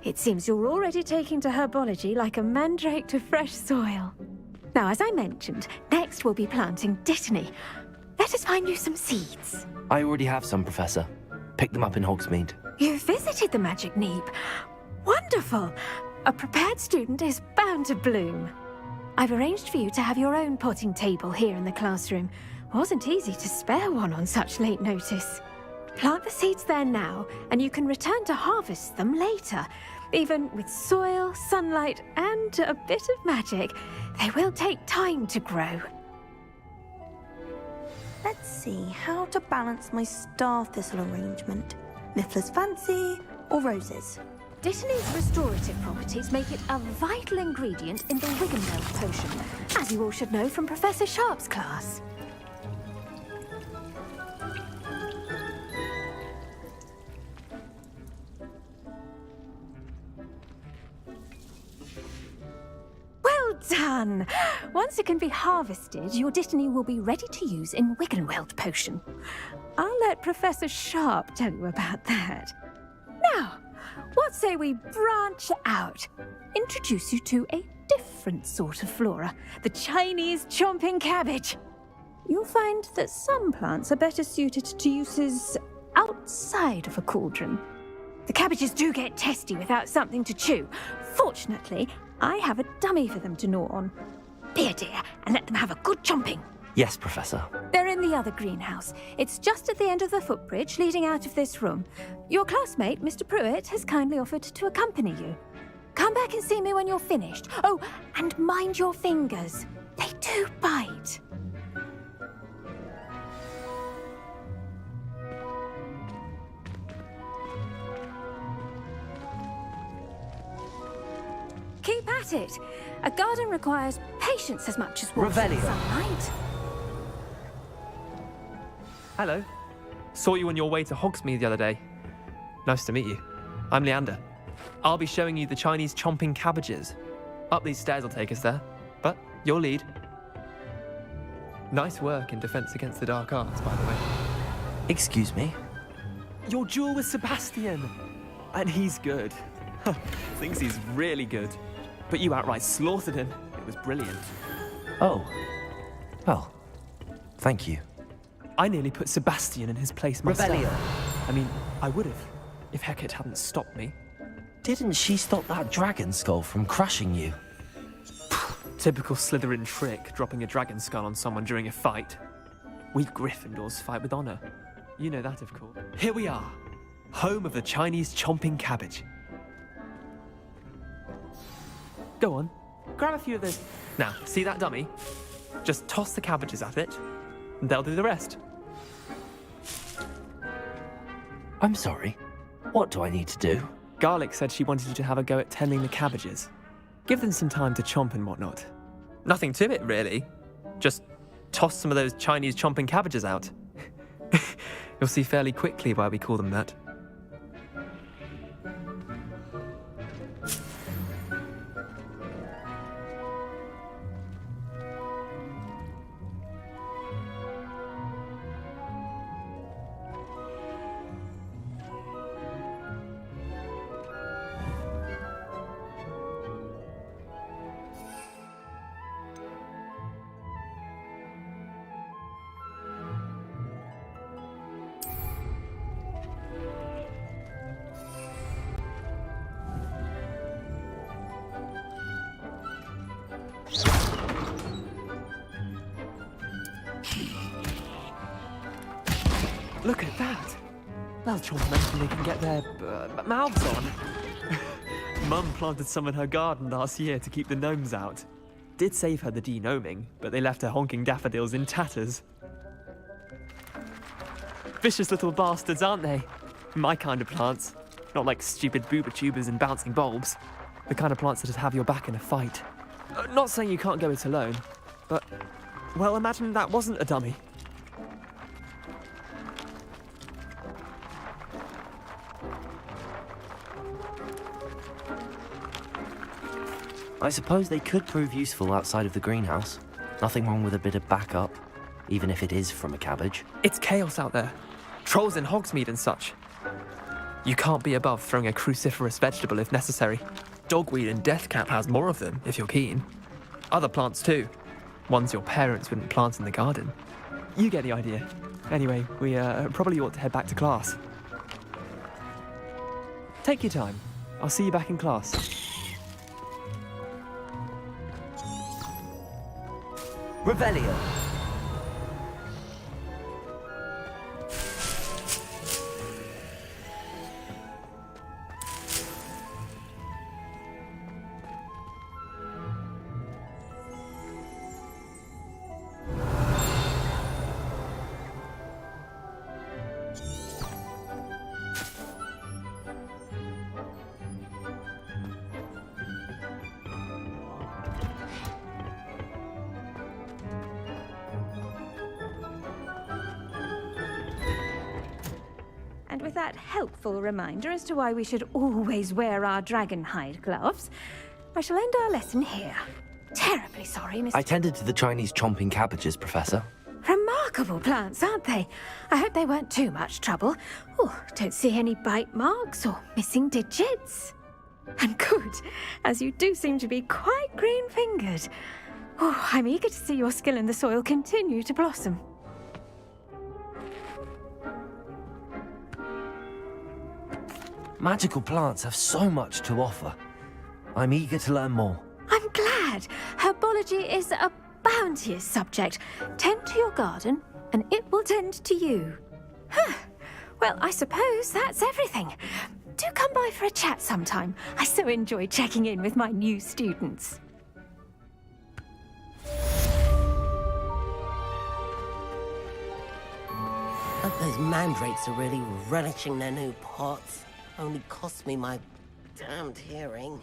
It seems you're already taking to herbology like a mandrake to fresh soil. Now, as I mentioned, next we'll be planting dittany. Let us find you some seeds. I already have some, Professor. Picked them up in Hogsmeade. You visited the Magic Neep. Wonderful. A prepared student is bound to bloom. I've arranged for you to have your own potting table here in the classroom. Wasn't easy to spare one on such late notice. Plant the seeds there now, and you can return to harvest them later. Even with soil, sunlight, and a bit of magic, they will take time to grow. Let's see how to balance my star thistle arrangement. Miffler's fancy or roses? Dittany's restorative properties make it a vital ingredient in the Wiggenweld potion, as you all should know from Professor Sharp's class. Well done! Once it can be harvested, your Dittany will be ready to use in Wiggenweld potion. I'll let Professor Sharp tell you about that. Now, what say we branch out? Introduce you to a different sort of flora, the Chinese chomping cabbage. You'll find that some plants are better suited to uses outside of a cauldron. The cabbages do get testy without something to chew. Fortunately, I have a dummy for them to gnaw on. Be a dear and let them have a good chomping. Yes, Professor. They're in the other greenhouse. It's just at the end of the footbridge leading out of this room. Your classmate, Mr. Pruitt, has kindly offered to accompany you. Come back and see me when you're finished. Oh, and mind your fingers. They do bite. Keep at it. A garden requires patience as much as water and sunlight. Hello. Saw you on your way to Hogsmeade the other day. Nice to meet you. I'm Leander. I'll be showing you the Chinese chomping cabbages. Up these stairs will take us there, but you'll lead. Nice work in Defense Against the Dark Arts, by the way. Excuse me? Your duel with Sebastian! And he's good. Thinks he's really good. But you outright slaughtered him. It was brilliant. Oh. Well, thank you. I nearly put Sebastian in his place myself. Revelio. I mean, I would have, if Hecate hadn't stopped me. Didn't she stop that dragon skull from crushing you? Typical Slytherin trick, dropping a dragon skull on someone during a fight. We Gryffindors fight with honor. You know that, of course. Here we are, home of the Chinese chomping cabbage. Go on, grab a few of those. Now, see that dummy? Just toss the cabbages at it, and they'll do the rest. I'm sorry. What do I need to do? Garlic said she wanted you to have a go at tending the cabbages. Give them some time to chomp and whatnot. Nothing to it, really. Just toss some of those Chinese chomping cabbages out. You'll see fairly quickly why we call them that. Look at that! They'll chomp anything they can get their mouths on. Mum planted some in her garden last year to keep the gnomes out. Did save her the de-gnoming, but they left her honking daffodils in tatters. Vicious little bastards, aren't they? My kind of plants. Not like stupid booba tubers and bouncing bulbs. The kind of plants that'd have your back in a fight. Not saying you can't go it alone, but, well, imagine that wasn't a dummy. I suppose they could prove useful outside of the greenhouse. Nothing wrong with a bit of backup, even if it is from a cabbage. It's chaos out there. Trolls in Hogsmeade and such. You can't be above throwing a cruciferous vegetable if necessary. Dogweed and deathcap has more of them, if you're keen. Other plants too. Ones your parents wouldn't plant in the garden. You get the idea. Anyway, we probably ought to head back to class. Take your time. I'll see you back in class. Revelio. And with that helpful reminder as to why we should always wear our dragon hide gloves, I shall end our lesson here. Terribly sorry, Mr. I tended to the Chinese chomping cabbages, Professor. Remarkable plants, aren't they? I hope they weren't too much trouble. Oh, don't see any bite marks or missing digits. And good, as you do seem to be quite green-fingered. Oh, I'm eager to see your skill in the soil continue to blossom. Magical plants have so much to offer. I'm eager to learn more. I'm glad. Herbology is a bounteous subject. Tend to your garden, and it will tend to you. Huh. Well, I suppose that's everything. Do come by for a chat sometime. I so enjoy checking in with my new students. But those mandrakes are really relishing their new pots. Only cost me my damned hearing.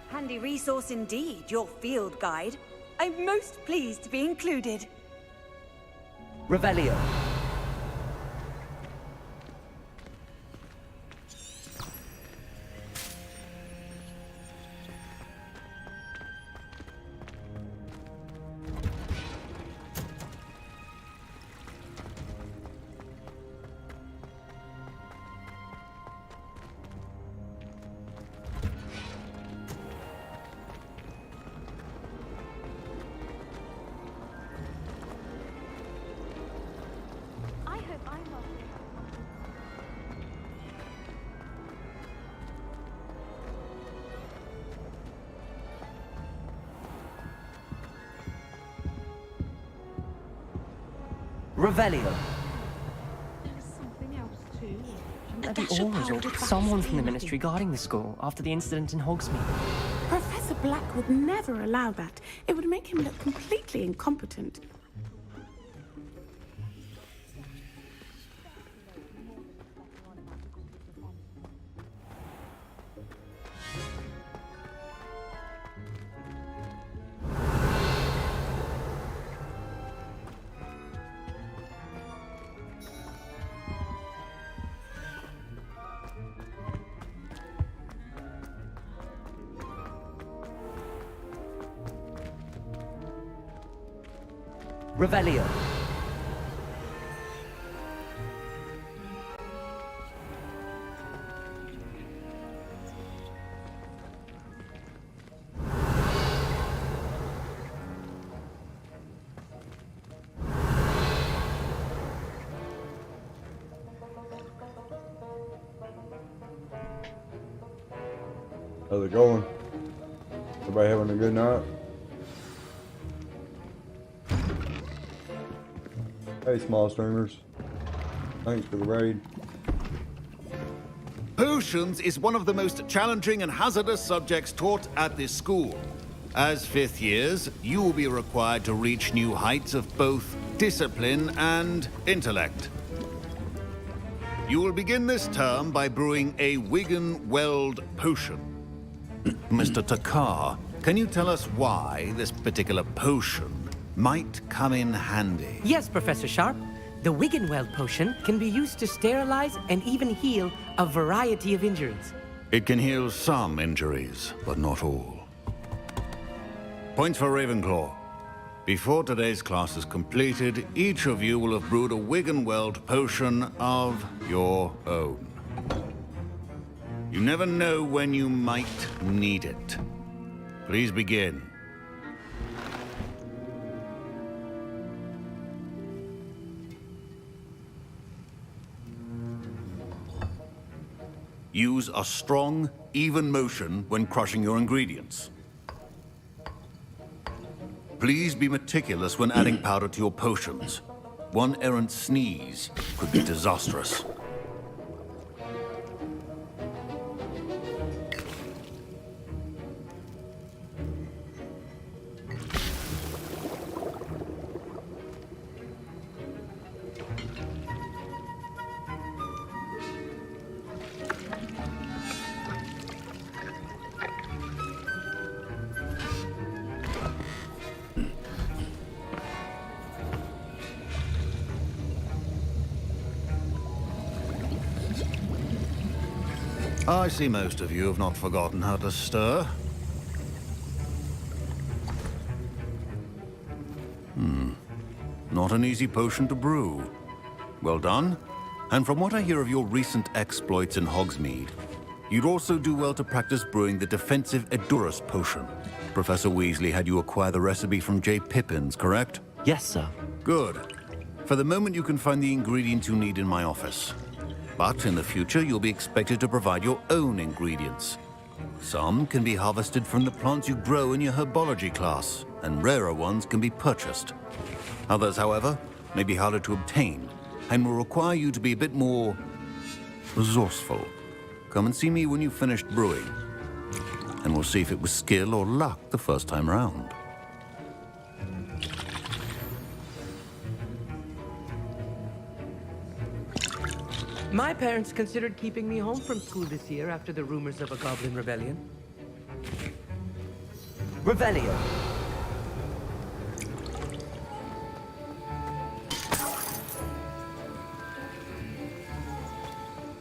Handy resource indeed, your field guide. I'm most pleased to be included. Revelio. Revelio. Bloody orders or someone from the Ministry guarding the school after the incident in Hogsmeade. Professor Black would never allow that. It would make him look completely incompetent. Revelio. How's it going? Everybody having a good night? Hey, small streamers. Thanks for the raid. Potions is one of the most challenging and hazardous subjects taught at this school. As fifth years, you will be required to reach new heights of both discipline and intellect. You will begin this term by brewing a Wigan Weld potion. Mr. Takar, can you tell us why this particular potion might come in handy? Yes, Professor Sharp. The Wiggenweld potion can be used to sterilize and even heal a variety of injuries. It can heal some injuries, but not all. Points for Ravenclaw. Before today's class is completed, each of you will have brewed a Wiggenweld potion of your own. You never know when you might need it. Please begin. Use a strong, even motion when crushing your ingredients. Please be meticulous when adding powder to your potions. One errant sneeze could be disastrous. I see most of you have not forgotten how to stir. Not an easy potion to brew. Well done. And from what I hear of your recent exploits in Hogsmeade, you'd also do well to practice brewing the defensive Edurus potion. Professor Weasley had you acquire the recipe from J. Pippins, correct? Yes, sir. Good. For the moment, you can find the ingredients you need in my office. But in the future, you'll be expected to provide your own ingredients. Some can be harvested from the plants you grow in your herbology class, and rarer ones can be purchased. Others, however, may be harder to obtain, and will require you to be a bit more resourceful. Come and see me when you've finished brewing, and we'll see if it was skill or luck the first time round. My parents considered keeping me home from school this year after the rumors of a goblin rebellion. Revelio.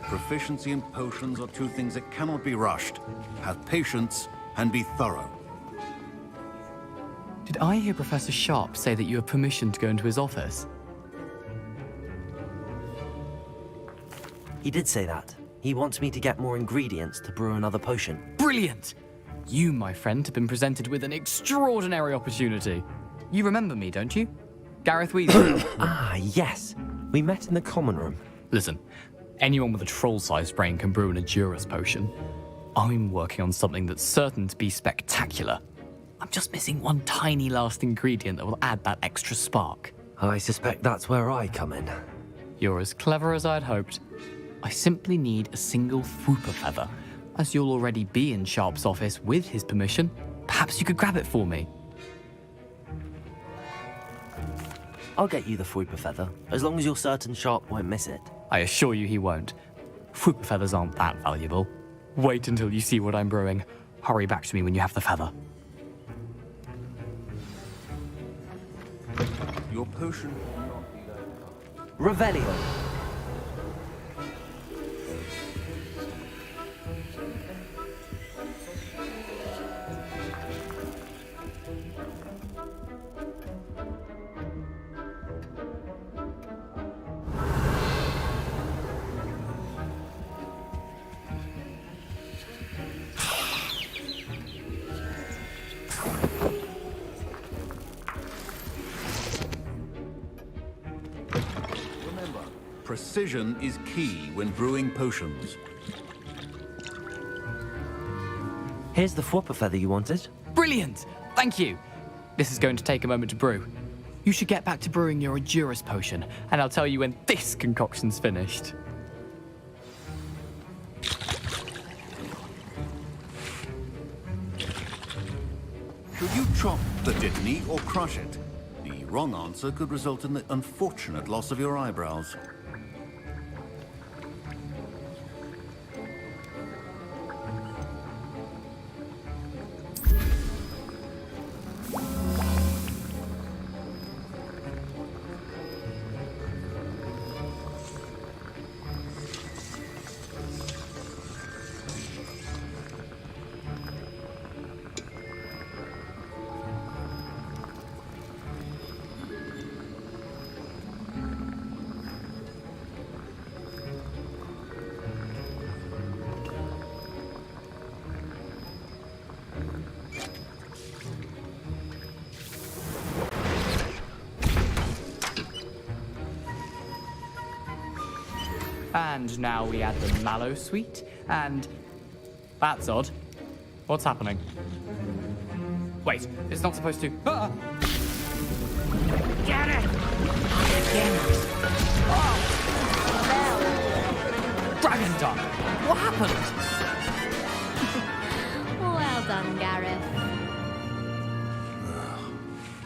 Proficiency in potions are two things that cannot be rushed. Have patience and be thorough. Did I hear Professor Sharp say that you have permission to go into his office? He did say that. He wants me to get more ingredients to brew another potion. Brilliant! You, my friend, have been presented with an extraordinary opportunity. You remember me, don't you? Gareth Weasley. Ah, yes. We met in the common room. Listen, anyone with a troll-sized brain can brew an Edurus potion. I'm working on something that's certain to be spectacular. I'm just missing one tiny last ingredient that will add that extra spark. I suspect that's where I come in. You're as clever as I'd hoped. I simply need a single Fwooper feather. As you'll already be in Sharp's office with his permission, perhaps you could grab it for me. I'll get you the Fwooper feather, as long as you're certain Sharp won't miss it. I assure you he won't. Fwooper feathers aren't that valuable. Wait until you see what I'm brewing. Hurry back to me when you have the feather. Your potion will not be there. Revelio. precision is key when brewing potions. Here's the whopper feather you wanted. Brilliant! Thank you! This is going to take a moment to brew. You should get back to brewing your Endurus potion, and I'll tell you when this concoction's finished. Should you chop the dittany or crush it? The wrong answer could result in the unfortunate loss of your eyebrows. And now we add the mallow sweet, and... That's odd. What's happening? Wait, it's not supposed to... Ah! Get it! Oh! Dragon Dog! What happened? Well done, Gareth.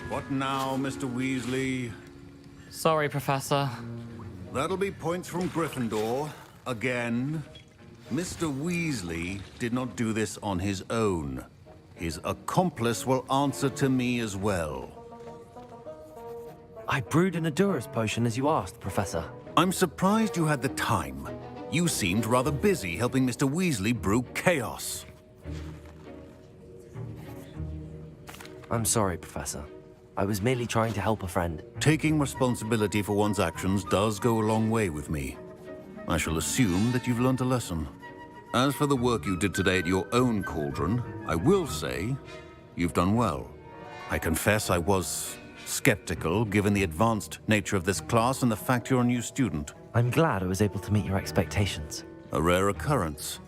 What now, Mr. Weasley? Sorry, Professor. That'll be points from Gryffindor. Again. Mr. Weasley did not do this on his own. His accomplice will answer to me as well. I brewed an Endurus potion as you asked, Professor. I'm surprised you had the time. You seemed rather busy helping Mr. Weasley brew chaos. I'm sorry, Professor. I was merely trying to help a friend. Taking responsibility for one's actions does go a long way with me. I shall assume that you've learned a lesson. As for the work you did today at your own cauldron, I will say you've done well. I confess I was skeptical, given the advanced nature of this class and the fact you're a new student. I'm glad I was able to meet your expectations. A rare occurrence.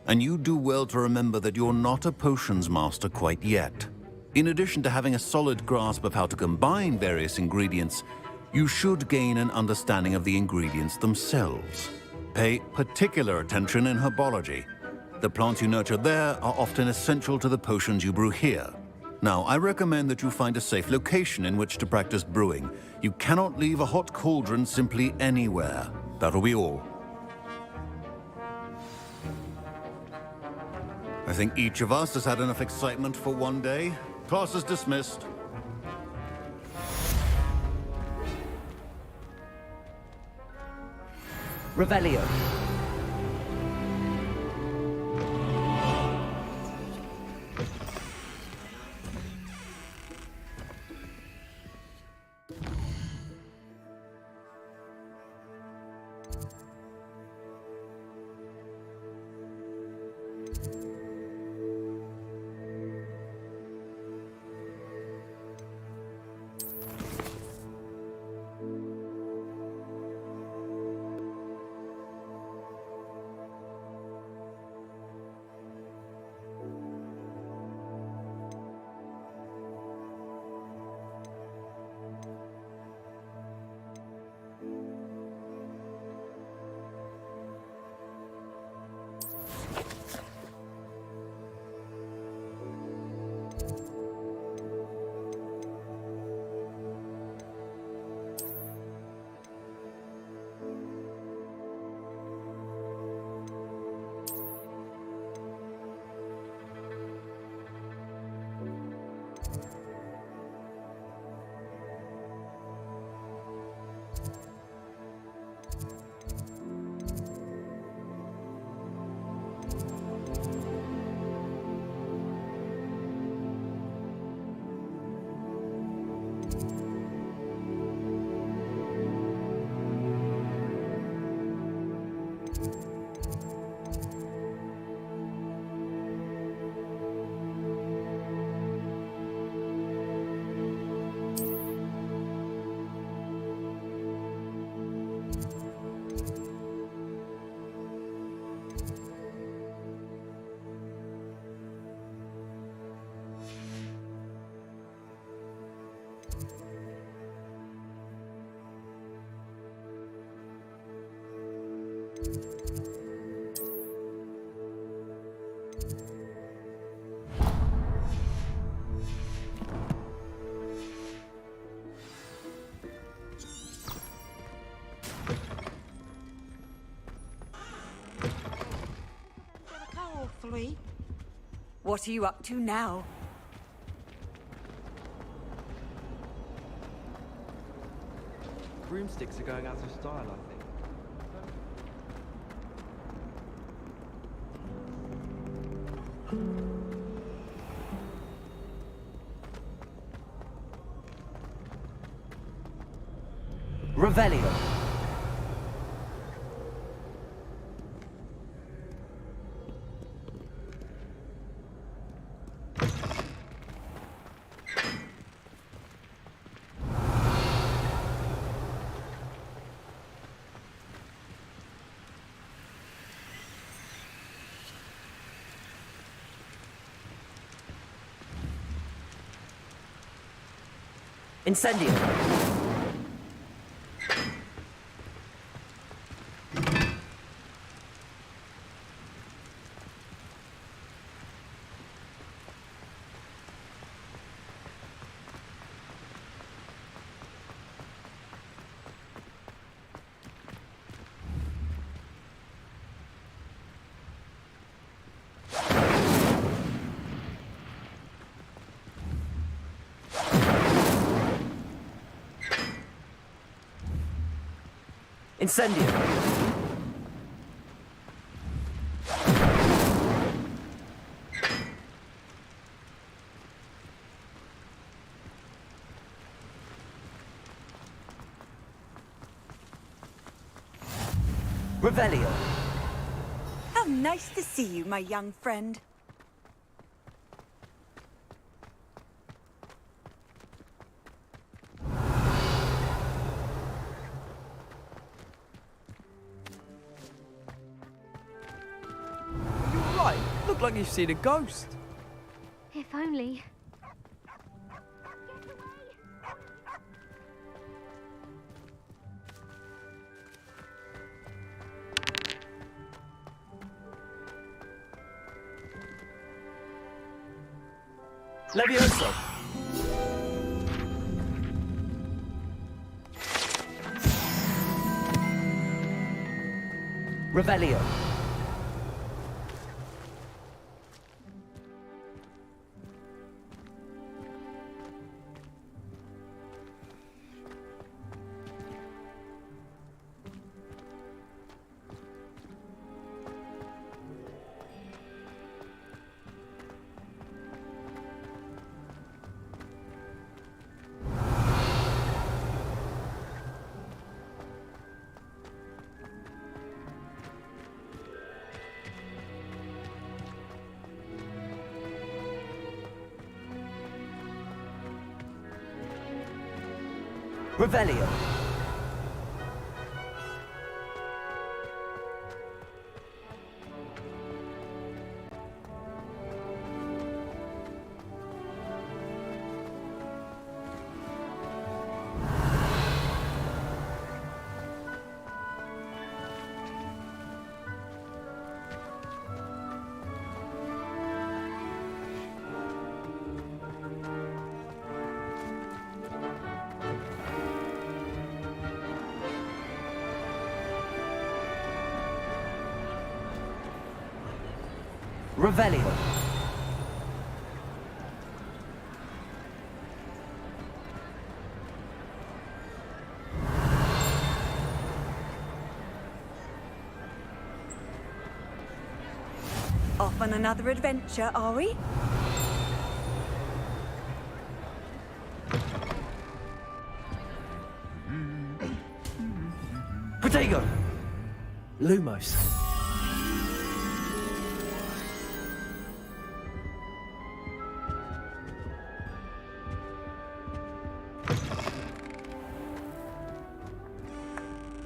And you do well to remember that you're not a potions master quite yet. In addition to having a solid grasp of how to combine various ingredients, you should gain an understanding of the ingredients themselves. Pay particular attention in herbology. The plants you nurture there are often essential to the potions you brew here. Now, I recommend that you find a safe location in which to practice brewing. You cannot leave a hot cauldron simply anywhere. That'll be all. I think each of us has had enough excitement for one day. Class is dismissed. Revelio. What are you up to now? Broomsticks are going out of style, I think. Revelio. Incendio. Incendio. Revelio. How nice to see you, my young friend. Look like you've seen a ghost. If only. Levioso. Revelio. Revelio. Revelio. Off on another adventure, are we? Protego. Lumos.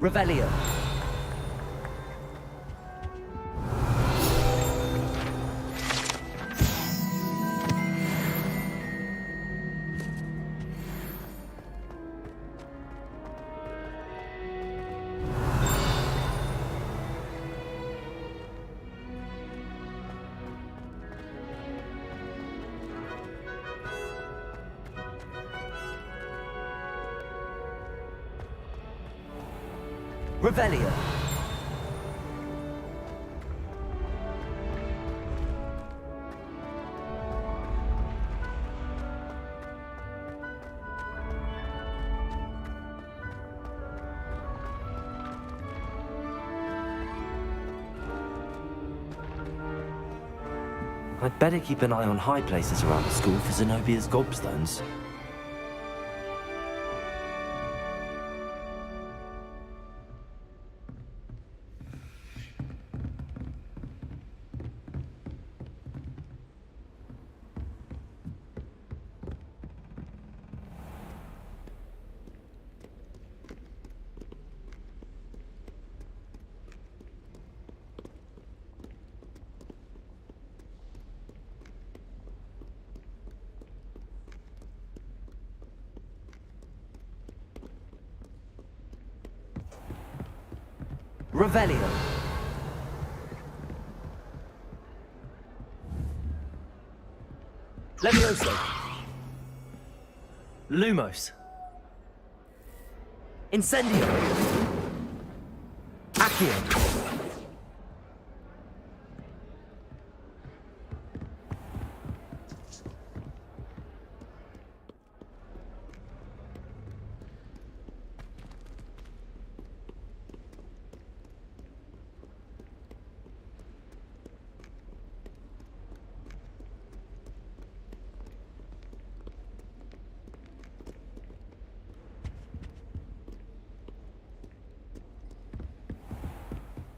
Revelio. Revelio. I'd better keep an eye on high places around the school for Zenobia's gobstones. Revelio. Levioso. Lumos. Incendio. Accio.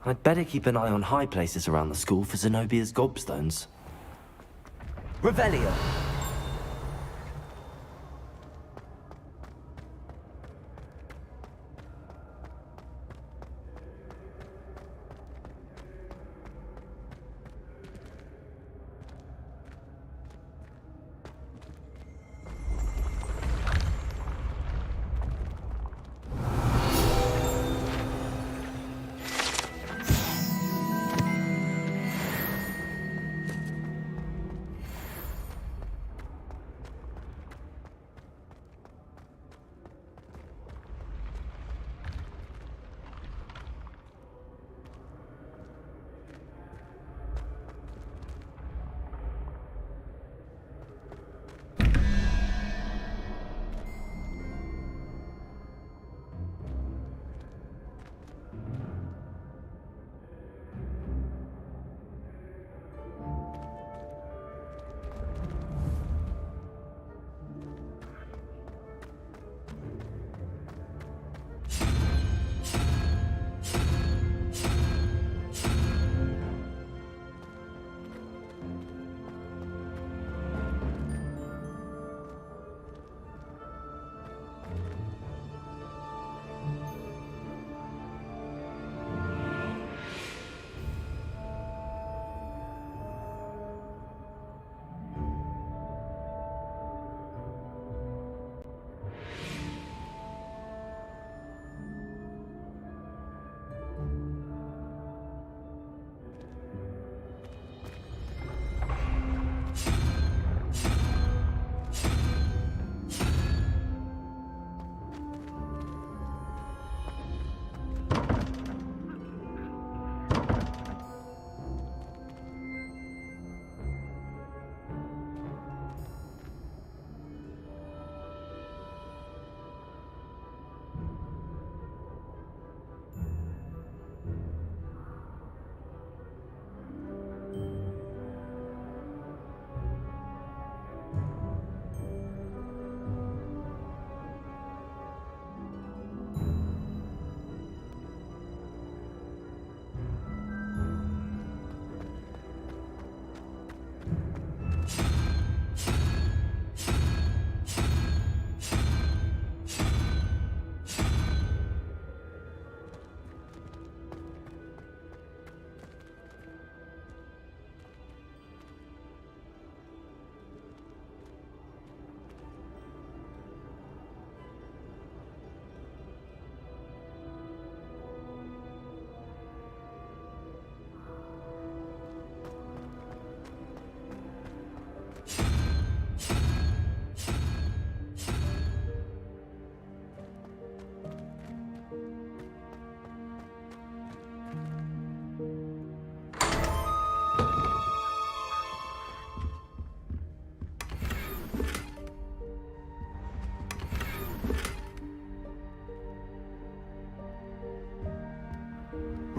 I'd better keep an eye on high places around the school for Zenobia's gobstones. Revelio.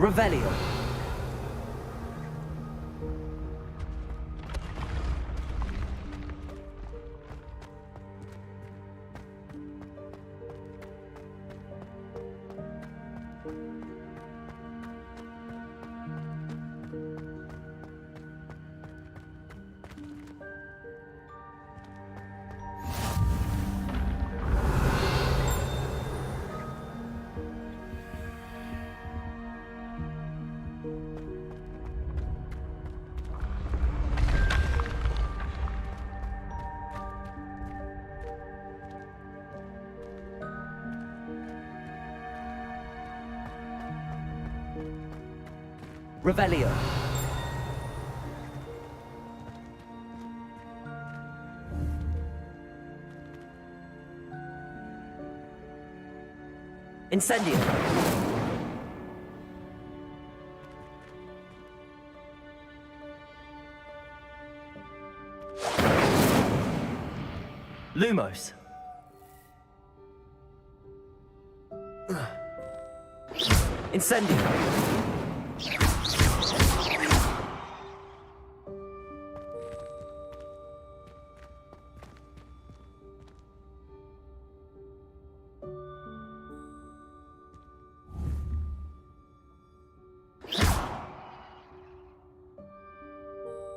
Revelio. Revelio. Incendio. Lumos. Incendio.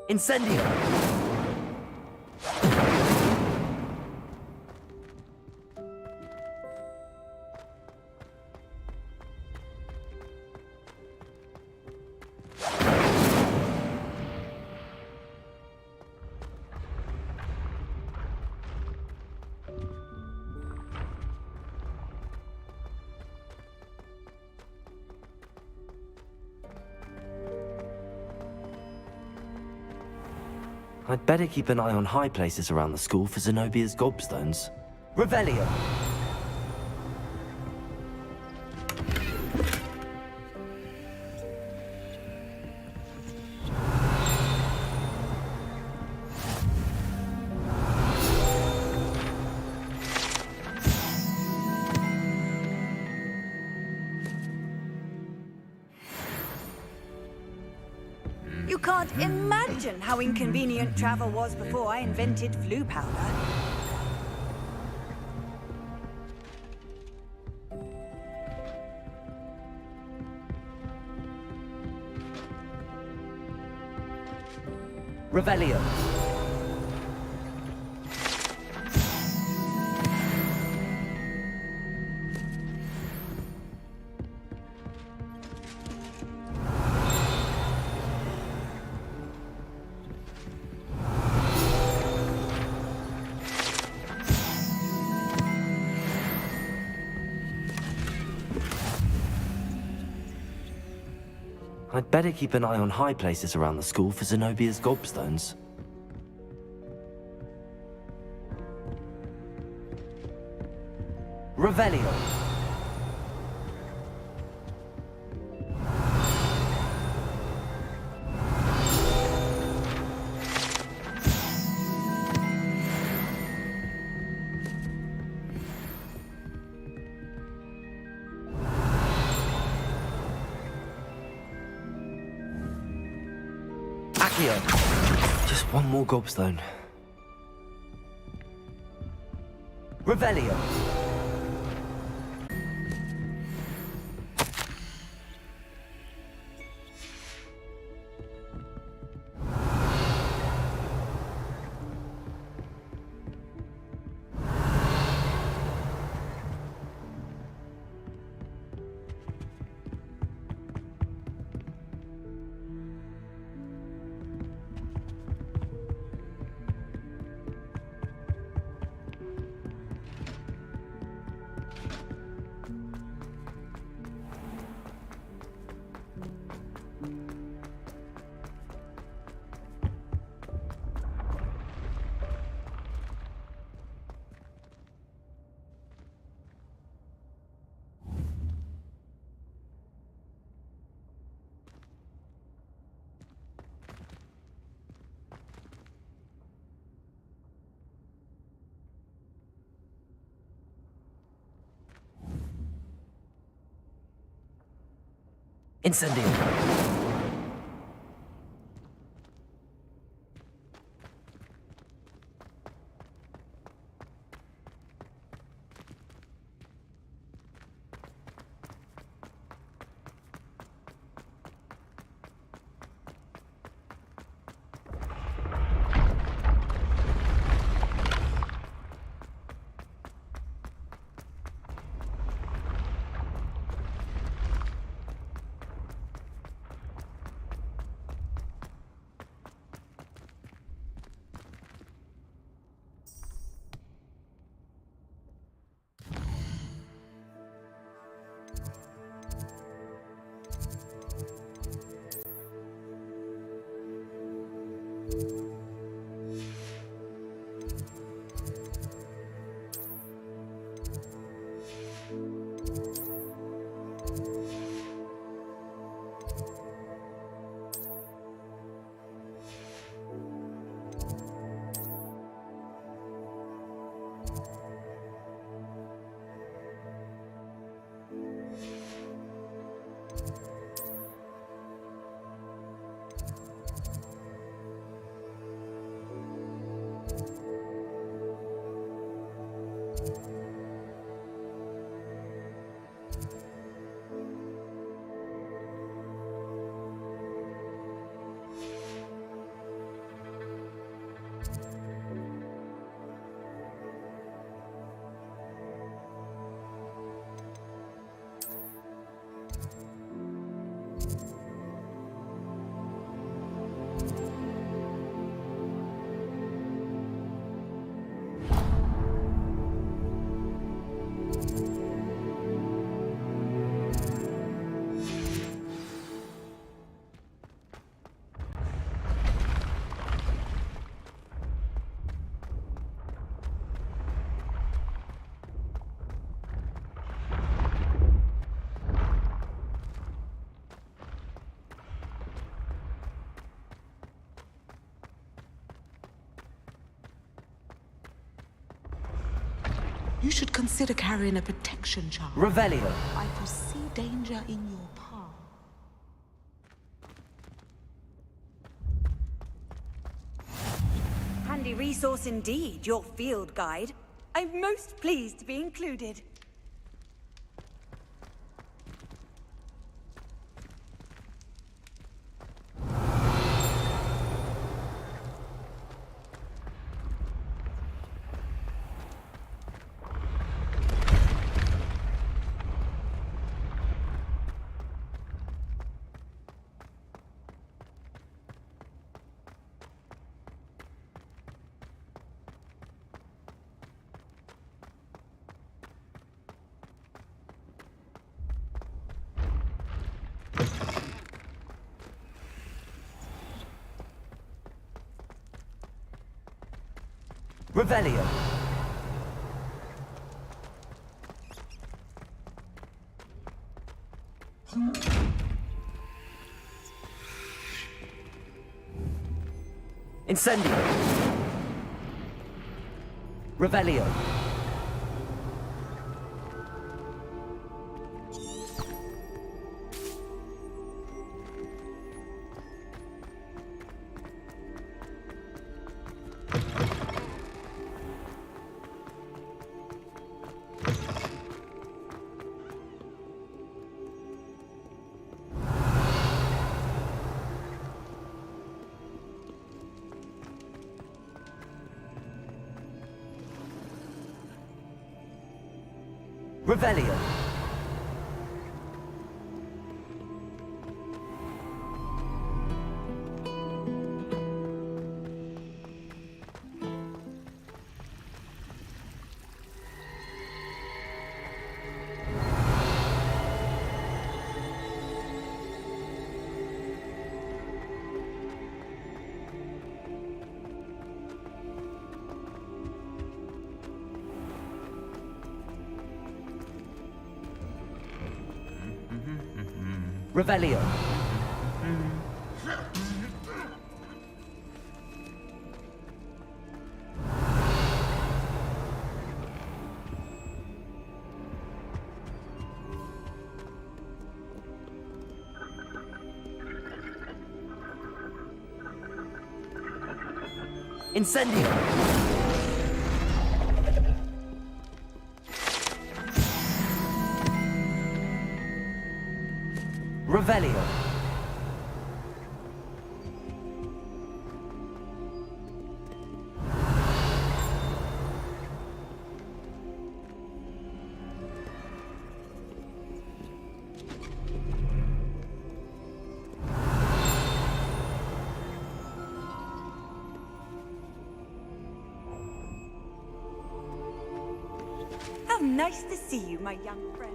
Incendio. I'd better keep an eye on high places around the school for Zenobia's gobstones. Revelio. You can't imagine how inconvenient travel was before I invented flu powder. Revelio. I'd better keep an eye on high places around the school for Zenobia's gobstones. Revelio. Just one more gobstone. Revelio. Incendio. You should consider carrying a protection charm. Revelio. I foresee danger in your path. Handy resource indeed, your field guide. I'm most pleased to be included. Revelio. Incendio. Revelio. Revelio. Revelio. Incendio! Revelio! How nice to see you, my young friend.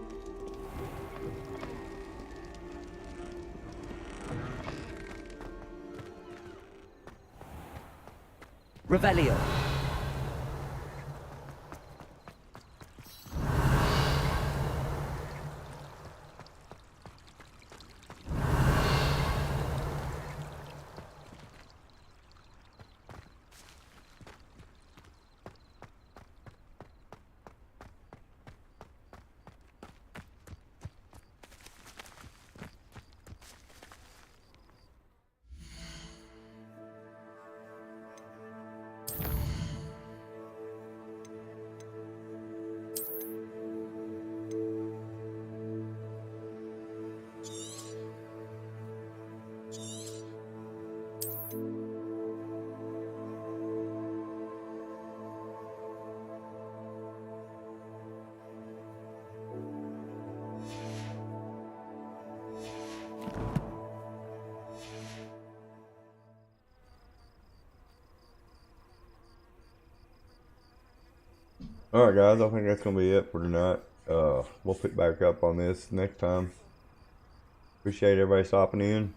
Revelio! Alright guys, I think that's going to be it for tonight. We'll pick back up on this next time. Appreciate everybody stopping in.